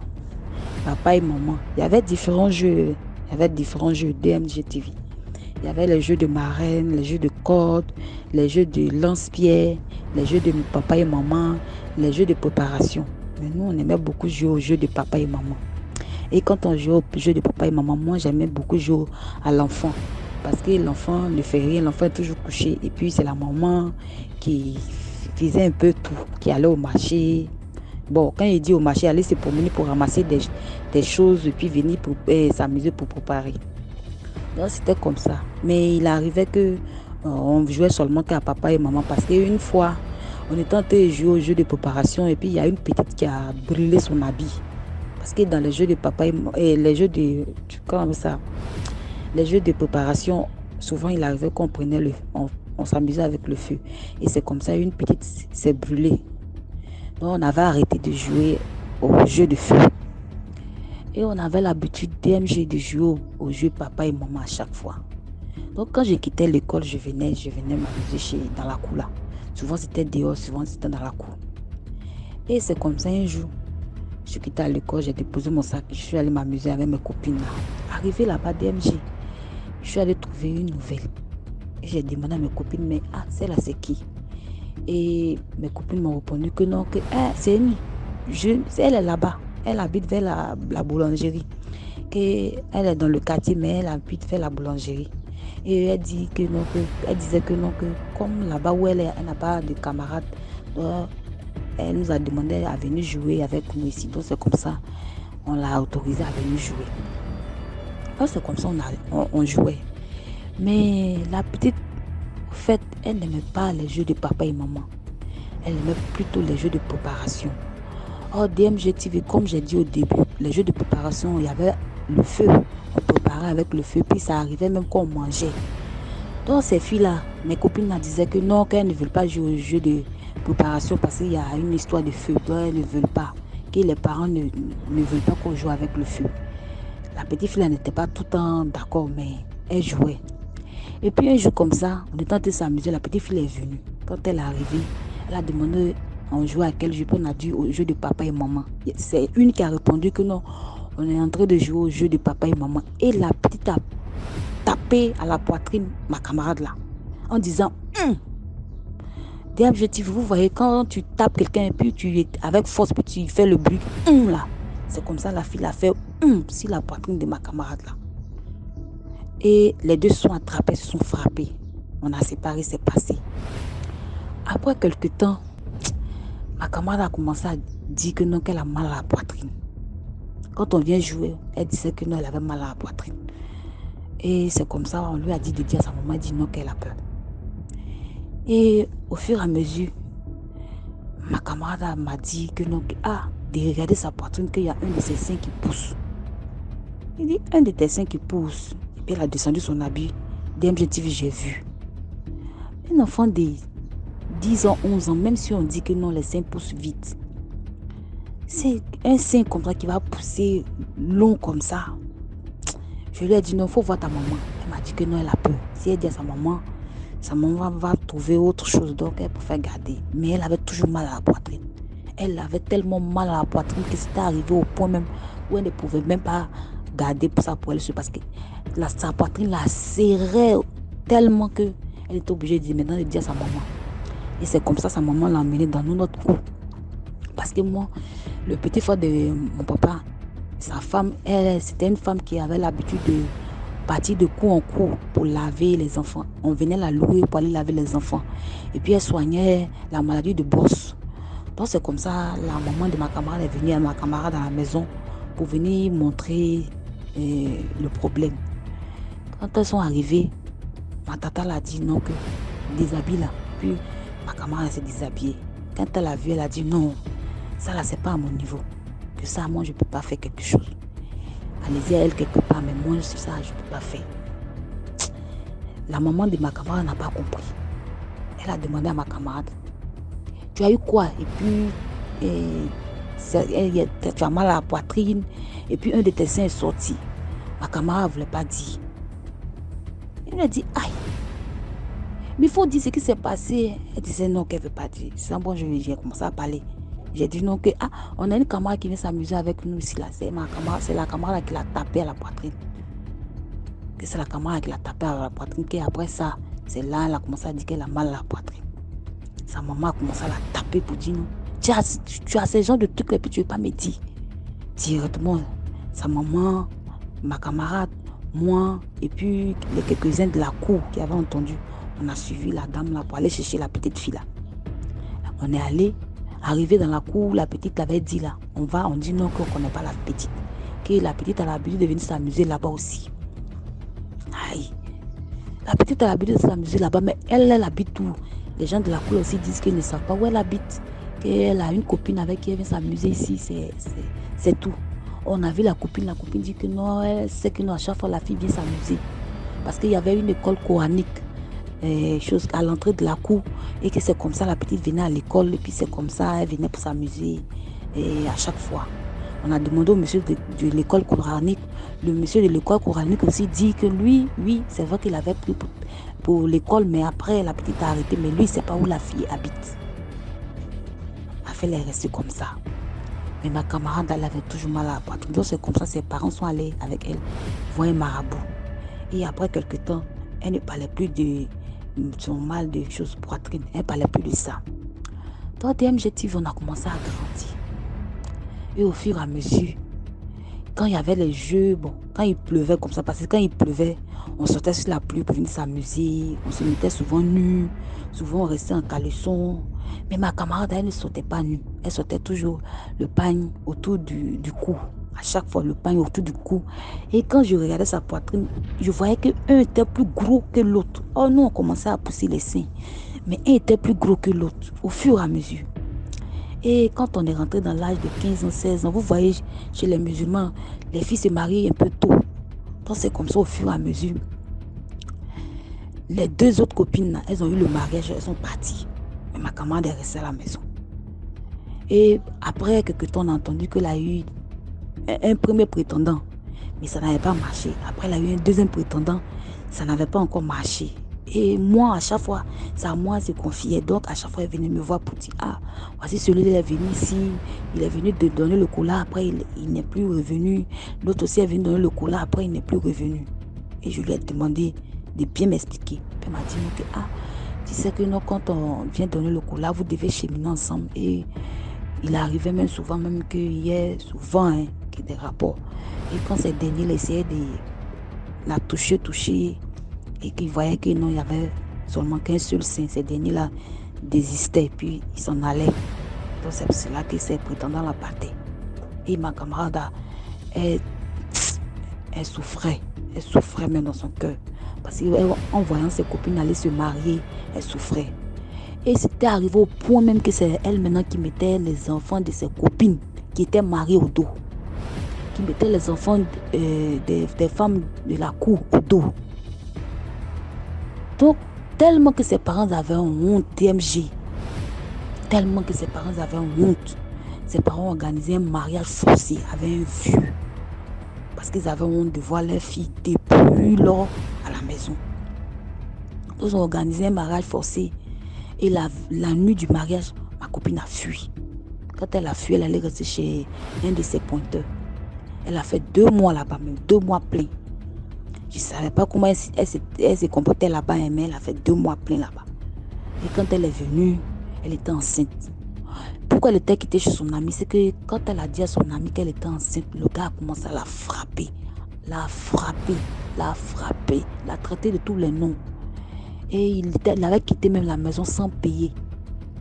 Papa et maman. Il y avait différents jeux. DMG TV. Il y avait les jeux de marraine, les jeux de corde, les jeux de lance-pierre, les jeux de papa et maman, les jeux de préparation. Mais nous, on aimait beaucoup jouer aux jeux de papa et maman. Et quand on jouait aux jeux de papa et maman, moi, j'aimais beaucoup jouer à l'enfant. Parce que l'enfant ne fait rien, l'enfant est toujours couché. Et puis, c'est la maman qui faisait un peu tout, qui allait au marché. Bon, quand il dit au marché, aller se promener pour ramasser des choses et puis venir pour s'amuser pour préparer. Donc, c'était comme ça. Mais il arrivait que on jouait seulement qu'à papa et maman. Parce qu'une fois, on était en train de jouer au jeu de préparation et puis il y a une petite qui a brûlé son habit. Parce que dans les jeux de papa et les jeux de préparation, souvent il arrivait qu'on prenait on s'amusait avec le feu. Et c'est comme ça, une petite s'est brûlée. Donc on avait arrêté de jouer au jeu de feu. Et on avait l'habitude DMG de jouer au jeu papa et maman à chaque fois. Donc quand je quittais l'école, je venais m'amuser dans la cour là. Souvent c'était dehors, souvent c'était dans la cour. Et c'est comme ça un jour, je quittais à l'école, j'ai déposé mon sac, je suis allée m'amuser avec mes copines là. Arrivé là-bas DMG, je suis allée trouver une nouvelle. Et j'ai demandé à mes copines, mais celle-là c'est qui? Et mes copines m'ont répondu que non, que c'est une jeune, elle est là-bas. Elle habite vers la boulangerie. Elle est dans le quartier, mais elle habite vers la boulangerie. Et elle disait que non, que comme là-bas où elle est, elle n'a pas de camarades. Donc, elle nous a demandé à venir jouer avec nous ici. Donc c'est comme ça, on l'a autorisée à venir jouer. Donc c'est comme ça, on jouait. Mais la petite, en fait, elle n'aimait pas les jeux de papa et maman. Elle aimait plutôt les jeux de préparation. Or, DMG TV, comme j'ai dit au début, les jeux de préparation, il y avait le feu. On préparait avec le feu, puis ça arrivait même quand on mangeait. Donc, ces filles-là, mes copines me disaient que non, qu'elles ne veulent pas jouer aux jeux de préparation parce qu'il y a une histoire de feu. Donc, elles ne veulent pas, que les parents ne veulent pas qu'on joue avec le feu. La petite fille n'était pas tout le temps d'accord, mais elle jouait. Et puis, un jour comme ça, on était en train de s'amuser, la petite fille est venue. Quand elle est arrivée, elle a demandé on jouait à quel jeu? On a dit au jeu de papa et maman. C'est une qui a répondu que non, on est en train de jouer au jeu de papa et maman. Et la petite a tapé à la poitrine ma camarade là, en disant des objectifs. Vous voyez, quand tu tapes quelqu'un et puis tu avec force, puis tu fais le bruit là. C'est comme ça la fille a fait sur la poitrine de ma camarade là. Et les deux se sont attrapés, se sont frappés. On a séparé, c'est passé. Après quelques temps, ma camarade a commencé à dire que non, qu'elle a mal à la poitrine. Quand on vient jouer, elle disait que non, elle avait mal à la poitrine. Et c'est comme ça, on lui a dit de dire à sa maman, elle dit non, qu'elle a peur. Et au fur et à mesure, ma camarade m'a dit que non, de regarder sa poitrine, qu'il y a un de ses seins qui pousse. Il dit, un de tes seins qui pousse. Et puis elle a descendu son habit. DMGTV, j'ai vu. Un enfant de 10 ans, 11 ans, même si on dit que non, les seins poussent vite. C'est un sein comme ça qui va pousser long comme ça. Je lui ai dit non, il faut voir ta maman. Elle m'a dit que non, elle a peur. Si elle dit à sa maman va trouver autre chose, donc elle préfère garder. Mais elle avait toujours mal à la poitrine. Elle avait tellement mal à la poitrine que c'était arrivé au point même où elle ne pouvait même pas garder pour ça pour elle, parce que sa poitrine la serrait tellement que elle était obligée de maintenant de dire à sa maman. Et c'est comme ça sa maman l'a emmenée dans notre cour. Parce que moi, le petit frère de mon papa, sa femme, c'était une femme qui avait l'habitude de partir de cour en cour pour laver les enfants. On venait la louer pour aller laver les enfants. Et puis elle soignait la maladie de Boss. Donc c'est comme ça, la maman de ma camarade est venue à ma camarade à la maison pour venir montrer le problème. Quand elles sont arrivées, ma tata l'a dit non, que déshabille là. Puis ma camarade s'est déshabillée. Quand elle a vu, elle a dit non, ça là c'est pas à mon niveau. Que ça, moi je peux pas faire quelque chose. Allez-y à elle quelque part, mais moi ça je peux pas faire. La maman de ma camarade n'a pas compris. Elle a demandé à ma camarade, tu as eu quoi? Et puis tu as mal à la poitrine. Et puis un de tes seins est sorti. Ma camarade ne voulait pas dire. Elle lui a dit aïe. Mais il faut dire ce qui s'est passé. Elle disait non, qu'elle ne veut pas dire. C'est bon, j'ai commencé à parler. J'ai dit non, que on a une camarade qui vient s'amuser avec nous ici là. C'est la camarade qui l'a tapé à la poitrine. Que c'est la camarade qui l'a tapé à la poitrine. Qu'après ça, c'est là elle a commencé à dire qu'elle a mal à la poitrine. Sa maman a commencé à la taper pour dire non. Tu as ces genres de trucs et puis tu ne veux pas me dire. Directement, sa maman, ma camarade, moi et puis les quelques-uns de la cour qui avaient entendu, on a suivi la dame là pour aller chercher la petite fille là. On est allé, arrivé dans la cour, la petite avait dit là, on dit non qu'on ne connaît pas la petite, que la petite a l'habitude de venir s'amuser là-bas aussi. Aïe, la petite a l'habitude de s'amuser là-bas, mais elle habite où? Les gens de la cour aussi disent qu'ils ne savent pas où elle habite, qu'elle a une copine avec qui elle vient s'amuser ici, c'est tout. On a vu la copine dit que non, elle sait que non, à chaque fois la fille vient s'amuser. Parce qu'il y avait une école coranique chose à l'entrée de la cour et que c'est comme ça la petite venait à l'école et puis c'est comme ça elle venait pour s'amuser et à chaque fois. On a demandé au monsieur de l'école coranique. Le monsieur de l'école coranique aussi dit que lui, oui, c'est vrai qu'il avait pris pour l'école, mais après la petite a arrêté. Mais lui, c'est pas où la fille habite. La fille est restée comme ça. Mais ma camarade, elle avait toujours mal à la poitrine. Donc c'est comme ça, ses parents sont allés avec elle voir un marabout. Et après quelques temps, elle ne parlait plus de son mal de choses poitrine. Elle ne parlait plus de ça. Dans DMGTV, on a commencé à grandir. Et au fur et à mesure, quand il y avait les jeux, quand il pleuvait comme ça, parce que quand il pleuvait, on sortait sur la pluie pour venir s'amuser, on se mettait souvent nus, souvent on restait en caleçon. Mais ma camarade, elle ne sortait pas nue, elle sortait toujours le pagne autour du cou. À chaque fois, le pagne autour du cou. Et quand je regardais sa poitrine, je voyais qu'un était plus gros que l'autre. Oh non, on commençait à pousser les seins. Mais un était plus gros que l'autre, au fur et à mesure. Et quand on est rentré dans l'âge de 15 ans, 16 ans, vous voyez, chez les musulmans, les filles se marient un peu tôt. Donc c'est comme ça au fur et à mesure. Les deux autres copines, elles ont eu le mariage, elles sont parties. Mais ma camarade est restée à la maison. Et après quelques temps, on a entendu qu'elle a eu un premier prétendant. Mais ça n'avait pas marché. Après, elle a eu un deuxième prétendant. Ça n'avait pas encore marché. Et moi, à chaque fois, c'est à moi, se confiait. Donc, à chaque fois, elle venait me voir pour dire, voici celui-là est venu ici. Il est venu de donner le cola. Après, il n'est plus revenu. L'autre aussi est venu donner le cola. Après, il n'est plus revenu. Et je lui ai demandé de bien m'expliquer. Puis elle m'a dit, tu sais que non, quand on vient donner le cola, vous devez cheminer ensemble. Et il arrivait même souvent, même qu'il y ait souvent des rapports. Et quand ces derniers essayaient de la toucher, et qu'ils voyaient que non, il y avait seulement qu'un seul sein, ces derniers-là désistaient, puis ils s'en allaient. Donc c'est pour cela que ces prétendants la partaient. Et ma camarade elle souffrait. Elle souffrait même dans son cœur. Parce qu'en voyant ses copines aller se marier, elle souffrait. Et c'était arrivé au point même que c'est elle maintenant qui mettait les enfants de ses copines qui étaient mariées au dos. Qui mettait les enfants des femmes de la cour au dos. Donc, tellement que ses parents avaient honte, DMG. Tellement que ses parents avaient honte. Ses parents organisaient un mariage forcé avec un vieux. Parce qu'ils avaient honte de voir leur fille dépouillée là à la maison. Ils ont organisé un mariage forcé. Et la nuit du mariage, ma copine a fui. Quand elle a fui, elle allait rester chez un de ses pointeurs. Elle a fait 2 mois là-bas, même 2 mois pleins. Je ne savais pas comment elle se comportait là-bas, mais elle a fait 2 mois pleins là-bas. Et quand elle est venue, elle était enceinte. Pourquoi elle était quittée chez son ami? C'est que quand elle a dit à son ami qu'elle était enceinte, le gars a commencé à la frapper. La traiter de tous les noms. Et il avait quitté même la maison sans payer.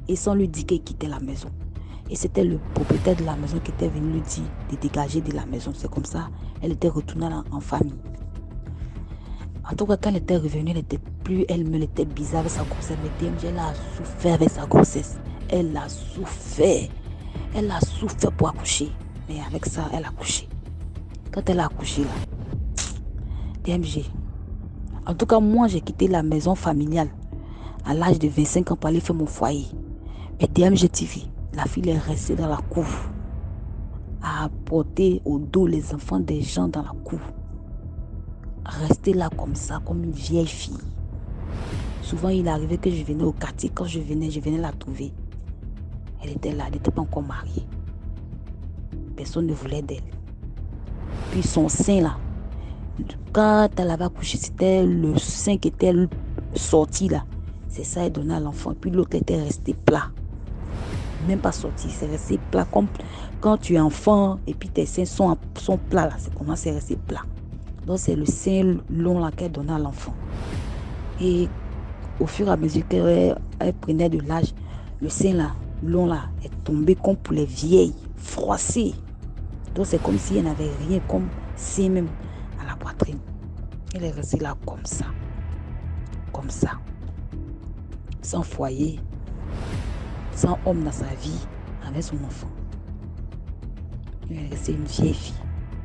Et sans lui dire qu'il quittait la maison. Et c'était le propriétaire de la maison qui était venu lui dire de dégager de la maison. C'est comme ça, elle était retournée en famille. En tout cas, quand elle était revenue, elle n'était plus elle-même, elle était bizarre avec sa grossesse. Mais DMG, elle a souffert avec sa grossesse. Elle a souffert. Elle a souffert pour accoucher. Mais avec ça, elle a accouché. Quand elle a accouché, là, DMG. En tout cas, moi, j'ai quitté la maison familiale à l'âge de 25 ans pour aller faire mon foyer. Mais DMG TV, la fille est restée dans la cour à porter au dos les enfants des gens dans la cour. Rester là comme ça, comme une vieille fille. Souvent, il arrivait que je venais au quartier. Quand je venais la trouver. Elle était là, elle n'était pas encore mariée. Personne ne voulait d'elle. Puis son sein là, quand elle avait accouché, c'était le sein qui était sorti là. C'est ça, elle donnait à l'enfant. Puis l'autre était resté plat. Même pas sorti, c'est resté plat. Comme quand tu es enfant et puis tes seins sont plats là. C'est comment c'est resté plat. Donc c'est le sein long là qu'elle donnait à l'enfant. Et au fur et à mesure qu'elle prenait de l'âge, le sein là, long là, est tombé comme pour les vieilles, froissé. Donc c'est comme si elle n'avait rien comme sein même à la poitrine. Elle est restée là comme ça. Comme ça. Sans foyer, sans homme dans sa vie, avec son enfant. Elle est restée une vieille fille.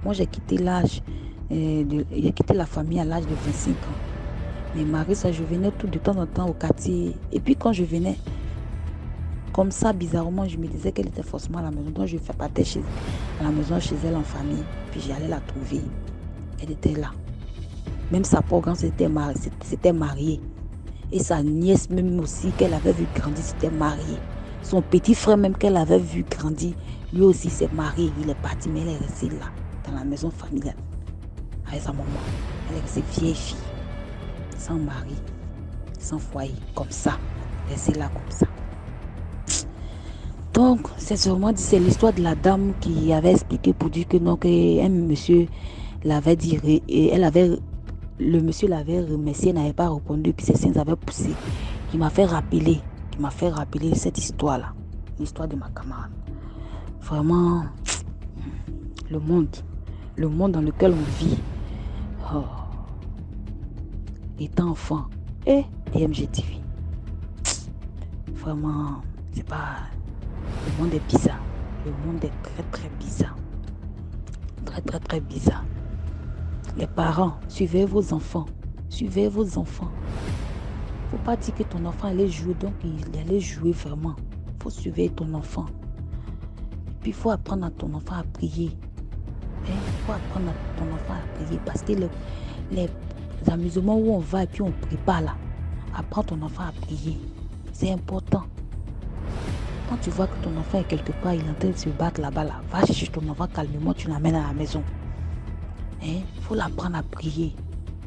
Moi j'ai quitté l'âge. J'ai quitté la famille à l'âge de 25 ans. Mais Marie, ça, je venais tout de temps en temps au quartier. Et puis quand je venais, comme ça, bizarrement, je me disais qu'elle était forcément à la maison. Donc je partais à la maison chez elle en famille. Puis j'allais la trouver. Elle était là. Même sa pauvre grand s'était mariée. Et sa nièce même aussi, qu'elle avait vu grandir, s'était mariée. Son petit frère même qu'elle avait vu grandir, lui aussi s'est marié. Il est parti, mais elle est restée là, dans la maison familiale. Avec sa maman. Elle est restée vieille fille. Sans mari. Sans foyer. Comme ça. Restée là comme ça. Donc, c'est l'histoire de la dame qui avait expliqué pour dire que non, qu'un monsieur l'avait dit, et le monsieur l'avait remercié, n'avait pas répondu, puis ses seins avaient poussé. Qui m'a fait rappeler cette histoire-là. L'histoire de ma camarade. Vraiment, le monde dans lequel on vit, étant enfant, et DMG TV. Vraiment, c'est pas... Le monde est bizarre. Le monde est très très bizarre. Très très très bizarre. Les parents, suivez vos enfants. Suivez vos enfants. Faut pas dire que ton enfant allait jouer, donc il allait jouer vraiment. Faut suivre ton enfant. Puis il faut apprendre à ton enfant à prier. Il faut apprendre à ton enfant à prier. Parce que les amusements où on va et puis on ne prie pas là. Apprends ton enfant à prier. C'est important. Quand tu vois que ton enfant est quelque part, il est en train de se battre là-bas, là, va chercher ton enfant calmement, tu l'amènes à la maison. Il faut l'apprendre à prier.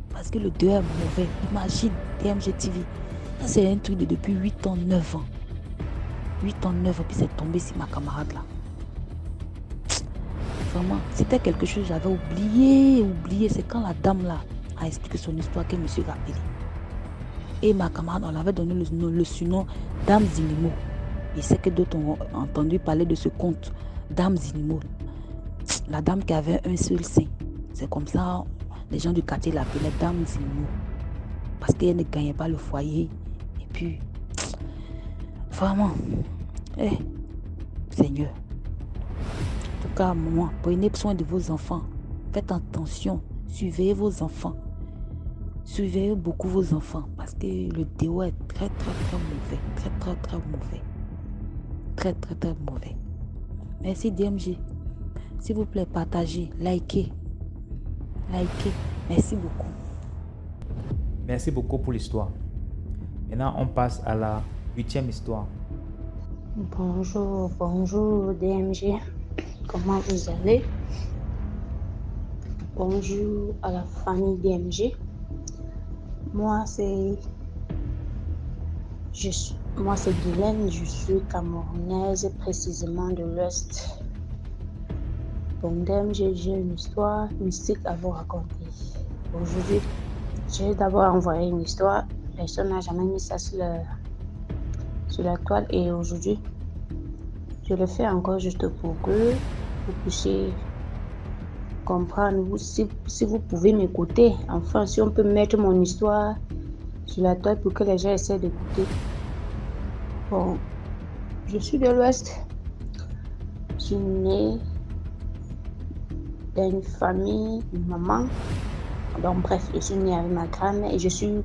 Parce que le dehors est mauvais. Imagine, DMG TV. Ça, c'est un truc de depuis 8 ans, 9 ans. 8 ans, 9 ans, puis c'est tombé sur ma camarade là. Vraiment, c'était quelque chose que j'avais oublié. C'est quand la dame là a expliqué son histoire que je me suis rappelé. Et ma camarade, on l'avait donné le surnom Dame Zinimo. Je sais que d'autres ont entendu parler de ce conte, Dame Zinimo. la dame qui avait un seul sein. C'est comme ça, les gens du quartier l'appelaient Dame Zimou. Parce qu'elle ne gagnait pas le foyer. Et puis, vraiment, Seigneur. En tout cas, maman, prenez soin de vos enfants. Faites attention. Surveillez vos enfants. Surveillez beaucoup vos enfants. Parce que le déo est très, très, très mauvais. Très, très, très mauvais. Très, très, très mauvais. Merci DMG. S'il vous plaît, partagez, likez. Likez. Merci beaucoup. Merci beaucoup pour l'histoire. Maintenant, on passe à la 8e histoire. Bonjour DMG. Comment vous allez? Bonjour à la famille DMG. Moi, c'est Guylaine, je suis camerounaise, précisément de l'Ouest. Bon, DMG, j'ai une histoire mystique à vous raconter. Aujourd'hui, j'ai d'abord envoyé une histoire. Personne n'a jamais mis ça sur la toile. Et aujourd'hui, je le fais encore juste pour que vous puissiez comprendre. Si vous pouvez m'écouter, enfin, si on peut mettre mon histoire sur la toile pour que les gens essaient d'écouter. Bon, je suis de l'Ouest. Je suis née dans une famille, une maman. Donc bref, je suis née avec ma grand-mère et je suis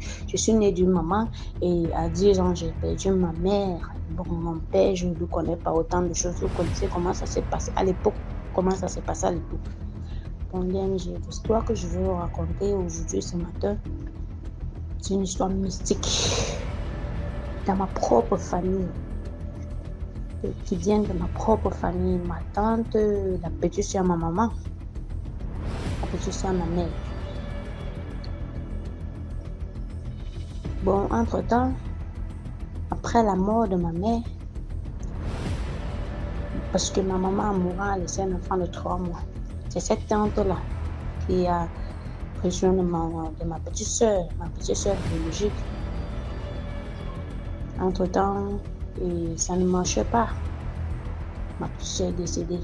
née d'une maman et à 10 ans, j'ai perdu ma mère. Bon, mon père, je ne le connais pas autant de choses. Vous connaissez comment ça s'est passé à l'époque. Bon, l'histoire que je veux vous raconter aujourd'hui, ce matin, c'est une histoire mystique dans ma propre famille. Qui vient de ma propre famille. Ma tante, la petite soeur à ma maman, la petite soeur à ma mère. Bon, entre-temps, après la mort de ma mère, parce que ma maman mourant a laissé un enfant de 3 mois. C'est cette tante-là qui a pris soin de ma petite soeur biologique. Entre-temps, ça ne marchait pas. Ma petite soeur est décédée.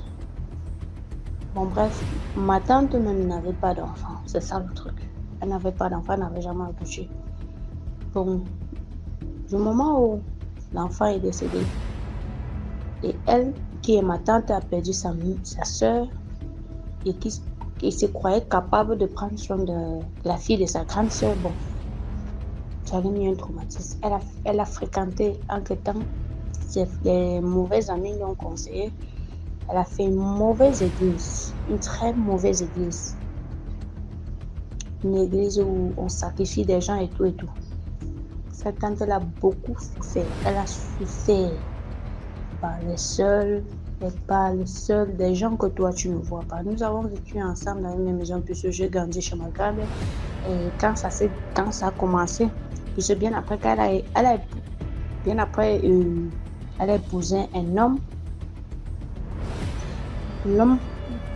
Bon, bref, ma tante même n'avait pas d'enfant. C'est ça le truc. Elle n'avait pas d'enfant, elle n'avait jamais accouché. Bon, du moment où l'enfant est décédé, et elle, qui est ma tante, a perdu sa soeur et qui se croyait capable de prendre soin de la fille de sa grande soeur, bon, ça lui a mis un traumatisme. Elle a fréquenté entre-temps, les mauvais amis lui ont conseillé. Elle a fait une mauvaise église, une très mauvaise église. Une église où on sacrifie des gens et tout et tout. Cette tante, elle a beaucoup souffert. Elle a souffert par les seuls des gens que toi tu ne vois pas. Nous avons vécu ensemble dans une même maison puisque j'ai grandi chez ma grand-mère. Et quand ça a commencé, puis bien après elle a épousé un homme. L'homme,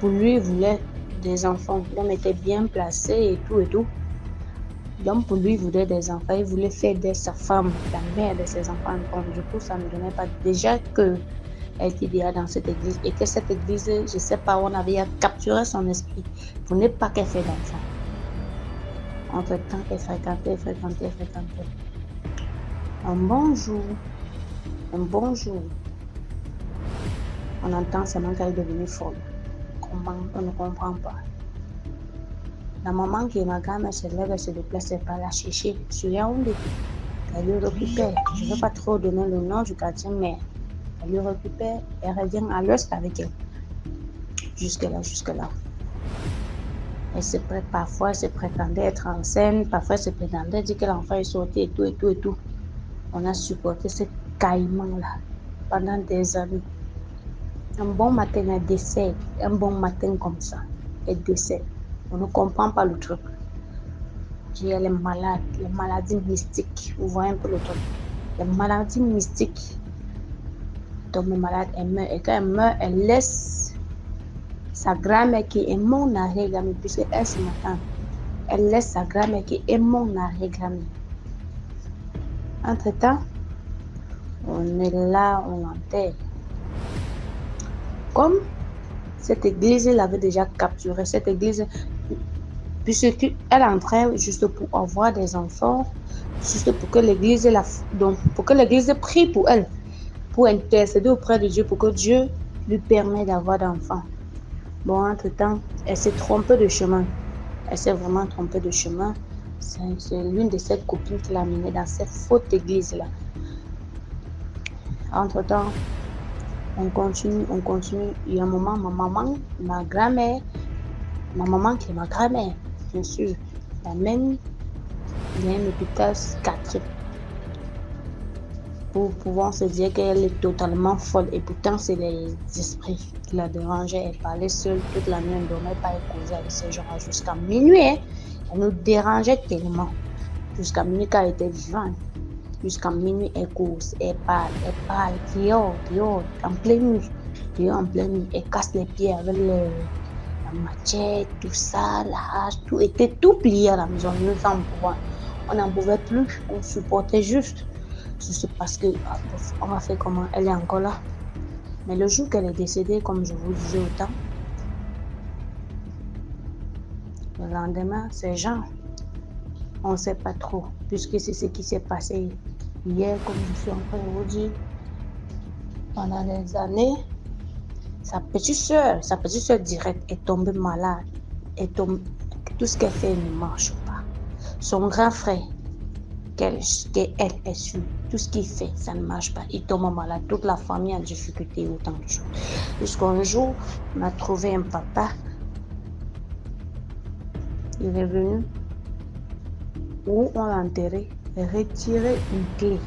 pour lui, voulait des enfants. L'homme était bien placé et tout. L'homme, pour lui, voulait des enfants. Il voulait faire de sa femme la mère de ses enfants. Donc, du coup, ça ne me donnait pas. Déjà qu'elle était déjà dans cette église et que cette église, je ne sais pas, on avait capturé son esprit pour ne pas qu'elle fasse d'enfants. Entre-temps, elle fréquentait. Un bon jour, on entend seulement qu'elle est devenue folle. On ne comprend pas. La maman qui est ma grand-mère se lève, elle se déplace, elle part la chercher sur Yaoundé. Elle lui récupère. Je ne veux pas trop donner le nom du quartier, mais elle lui récupère et elle revient à l'ouest avec elle. Jusque là. Parfois, elle se prétendait être enceinte, parfois, elle se prétendait dire que l'enfant est sorti et tout. On a supporté ce caïman-là pendant des années. Un bon matin, elle décède. Un bon matin comme ça, elle décède. On ne comprend pas le truc. Elle est malade, les maladies mystiques. Vous voyez un peu le truc. Les maladies mystiques. Donc, elle est malade, elle meurt. Et quand elle meurt, elle laisse sa grand-mère qui est mon arrière-grand-mère, puisque elle, c'est ma tante. Elle laisse sa grand-mère qui est mon arrière-grand-mère. Entre-temps, on est là, on enterre. Comme Cette église l'avait déjà capturé. Cette église, puisqu'elle entrait juste pour avoir des enfants, juste pour que l'église prie pour elle, pour intercéder auprès de Dieu, pour que Dieu lui permette d'avoir d'enfants. Bon, entre-temps, elle s'est trompée de chemin. Elle s'est vraiment trompée de chemin. C'est l'une de ses copines qui l'a menée dans cette faute église-là. Entre-temps, on continue. Il y a un moment, ma grand-mère, ma maman qui est ma grand-mère, bien sûr, l'amène dans un hôpital psychiatrique pour pouvoir se dire qu'elle est totalement folle. Et pourtant, c'est les esprits qui la dérangeaient. Elle parlait seule toute la nuit, elle ne dormait pas, elle causait avec ces gens jusqu'à minuit. Hein. Elle nous dérangeait tellement. Jusqu'à minuit, quand elle était vivante. Jusqu'à minuit, elle cause, elle parle, dehors, en pleine nuit. Elle casse les pieds avec la machette, tout ça, la hache, tout était tout plié à la maison. On n'en pouvait plus, on supportait juste. C'est parce que, on va faire comment, elle est encore là. Mais le jour qu'elle est décédée, comme je vous disais autant, le lendemain, ces gens, on ne sait pas trop, puisque c'est ce qui s'est passé hier, comme je suis en train de vous dire. Pendant des années, sa petite soeur directe est tombée malade. Tout ce qu'elle fait ne marche pas. Son grand frère, qu'elle est sûre, tout ce qu'il fait, ça ne marche pas. Il tombe malade. Toute la famille a en difficulté, autant de choses. Jusqu'un jour, on a trouvé un papa. Il est venu où on l'a enterré et retiré une clé.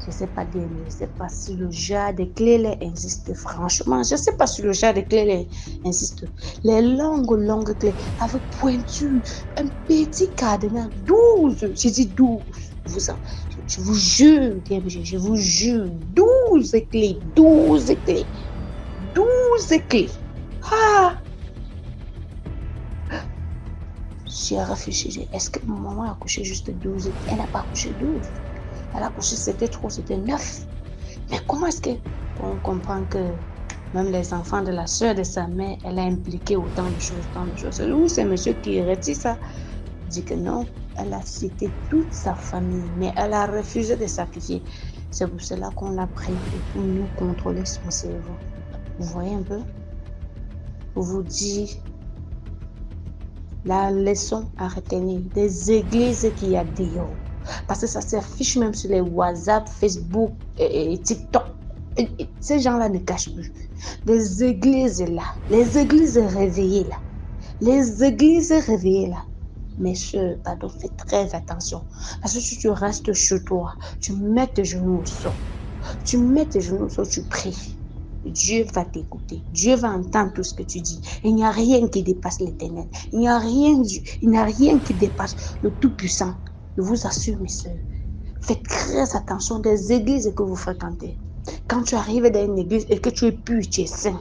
Je ne sais pas dire, je ne sais pas si le genre de clés là insiste. Franchement, je ne sais pas si le genre de clés là insiste. Les longues clés avec pointure, un petit cadenas, 12. J'ai dit 12. Je vous jure, DMG, je vous jure, 12 clés. 12 clés. Ah! J'ai réfléchi, est-ce que ma maman a couché juste 12? Elle n'a pas couché 12. Elle a couché, c'était trop, c'était 9. Mais comment est-ce qu'on comprend que même les enfants de la soeur de sa mère, elle a impliqué autant de choses. Où c'est monsieur qui retire ça? Dit que non, elle a cité toute sa famille, mais elle a refusé de sacrifier. C'est pour cela qu'on l'a pris pour nous contrôler son cerveau. Vous voyez un peu? Pour vous dire la leçon à retenir des églises qu'il y a dehors. Parce que ça s'affiche même sur les WhatsApp, Facebook et TikTok. Et ces gens-là ne cachent plus. Des églises là, les églises réveillées là. Mes soeurs, pardon, fais très attention. Parce que si tu restes chez toi, tu mets tes genoux au sol. Tu pries. Dieu va t'écouter. Dieu va entendre tout ce que tu dis. Il n'y a rien qui dépasse l'Éternel. Il n'y a rien qui dépasse le Tout-Puissant. Je vous assure, mes soeurs, faites très attention des églises que vous fréquentez. Quand tu arrives dans une église et que tu es pur, tu es saint,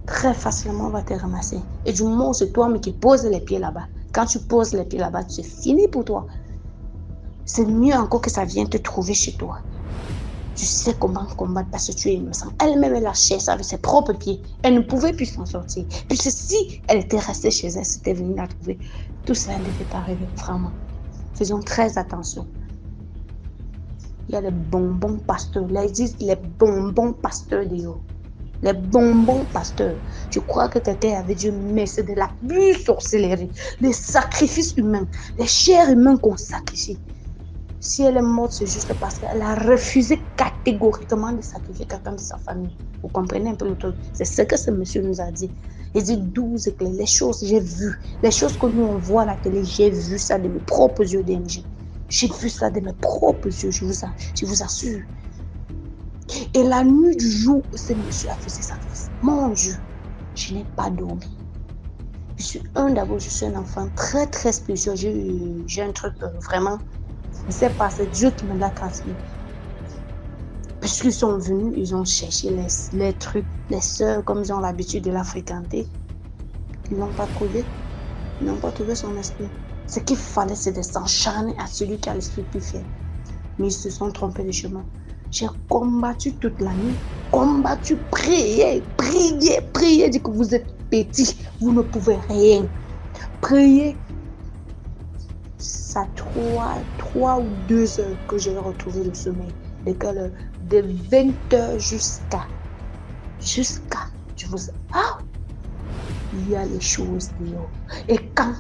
très facilement on va te ramasser. Et du moment où c'est toi qui poses les pieds là-bas, quand tu poses les pieds là-bas, c'est fini pour toi. C'est mieux encore que ça vienne te trouver chez toi. Tu sais comment combattre parce que tu es innocent. Elle-même, elle a cherché avec ses propres pieds. Elle ne pouvait plus s'en sortir. Puisque si elle était restée chez elle, c'était venue la trouver. Tout cela ne devait pas arriver, vraiment. Faisons très attention. Il y a les bonbons pasteurs. Là, ils disent les bonbons pasteurs de haut. Les bonbons pasteurs. Tu crois que quelqu'un avait Dieu, mais c'est de la pure sorcellerie. Les sacrifices humains. Les chairs humaines qu'on sacrifie. Si elle est morte, c'est juste parce qu'elle a refusé catégoriquement de sacrifier quelqu'un de sa famille. Vous comprenez un peu le truc? C'est ce que ce monsieur nous a dit. Il dit 12 clés. Les choses, j'ai vu. Les choses que nous, on voit à la télé, j'ai vu ça de mes propres yeux DMG. J'ai vu ça de mes propres yeux, je vous assure. Et la nuit du jour où ce monsieur a fait ses sacrifices, mon Dieu, je n'ai pas dormi. Je suis un enfant très, très spécial. J'ai un truc vraiment... Je ne sais pas, c'est Dieu qui me l'a transmis. Puisqu'ils sont venus, ils ont cherché les trucs, les sœurs, comme ils ont l'habitude de la fréquenter. Ils n'ont pas trouvé. Ils n'ont pas trouvé son esprit. Ce qu'il fallait, c'est de s'encharner à celui qui a l'esprit plus fier. Mais ils se sont trompés de chemin. J'ai combattu toute la nuit combattu, prié, dit que vous êtes petit, vous ne pouvez rien. Priez. Ça 3 ou 2 heures que j'ai retrouvé le sommeil. De 20 heures jusqu'à, je vous il y a les choses dehors. Et quand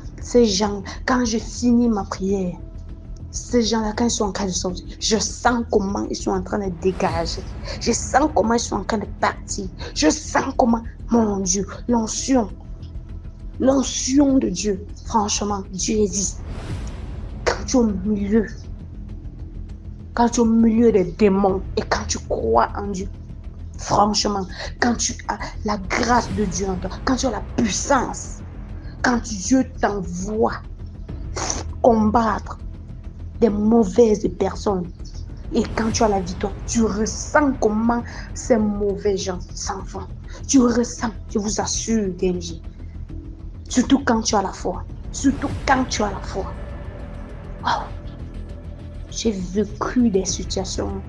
je finis ma prière, ces gens-là, quand ils sont en train de sortir, je sens comment ils sont en train de dégager. Je sens comment ils sont en train de partir. Je sens comment, mon Dieu, l'onction de Dieu. Franchement, Dieu dit, quand tu es au milieu des démons et quand tu crois en Dieu, franchement, quand tu as la grâce de Dieu en toi, quand tu as la puissance, quand Dieu t'envoie combattre des mauvaises personnes, et quand tu as la victoire, tu ressens comment ces mauvais gens s'en vont. Tu ressens, je vous assure, DMJ. Surtout quand tu as la foi. Wow. J'ai vécu des situations.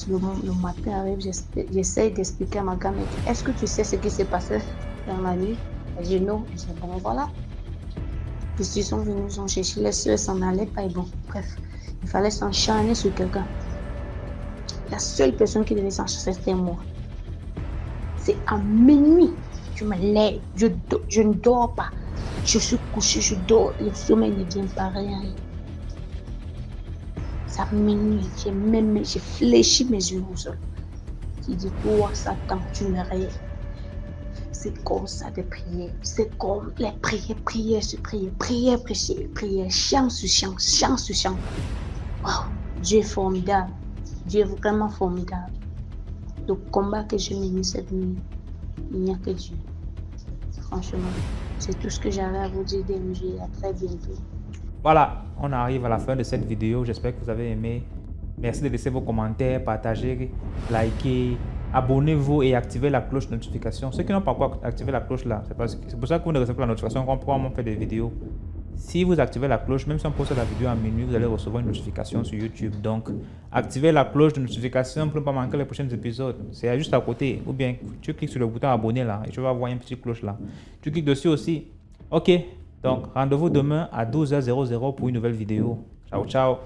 Le matin arrive, j'essaie d'expliquer à ma gamme, est-ce que tu sais ce qui s'est passé dans la nuit? Elle dit non. Je dis bon, voilà. Puis ils sont venus, ils ont cherché, les soeurs s'en allaient pas et bon, bref, il fallait s'encharner sur quelqu'un. La seule personne qui devait s'encharner, c'était moi. C'est à minuit, je me lève, je ne dors pas. Je suis couchée, je dors, le sommeil ne vient pas, rien. C'est à minuit, j'ai fléchi mes yeux au sol. J'ai dit, toi, Satan, tu n'es rien. C'est comme ça de prier. C'est comme les prières sur prière, chant sur chant. Wow, Dieu est formidable. Dieu est vraiment formidable. Le combat que j'ai mené cette nuit, il n'y a que Dieu. Franchement, c'est tout ce que j'avais à vous dire, DMJ. À très bientôt. Voilà, on arrive à la fin de cette vidéo. J'espère que vous avez aimé. Merci de laisser vos commentaires, partager, liker, abonnez-vous et activez la cloche de notification. Ceux qui n'ont pas encore activé la cloche là, c'est pour ça que vous ne recevez pas la notification quand on fait des vidéos. Si vous activez la cloche, même si on poste la vidéo en minuit, vous allez recevoir une notification sur YouTube. Donc, activez la cloche de notification pour ne pas manquer les prochains épisodes. C'est juste à côté. Ou bien, tu cliques sur le bouton abonner là et tu vas voir une petite cloche là. Tu cliques dessus aussi. Ok. Donc, rendez-vous demain à 12h00 pour une nouvelle vidéo. Ciao, ciao.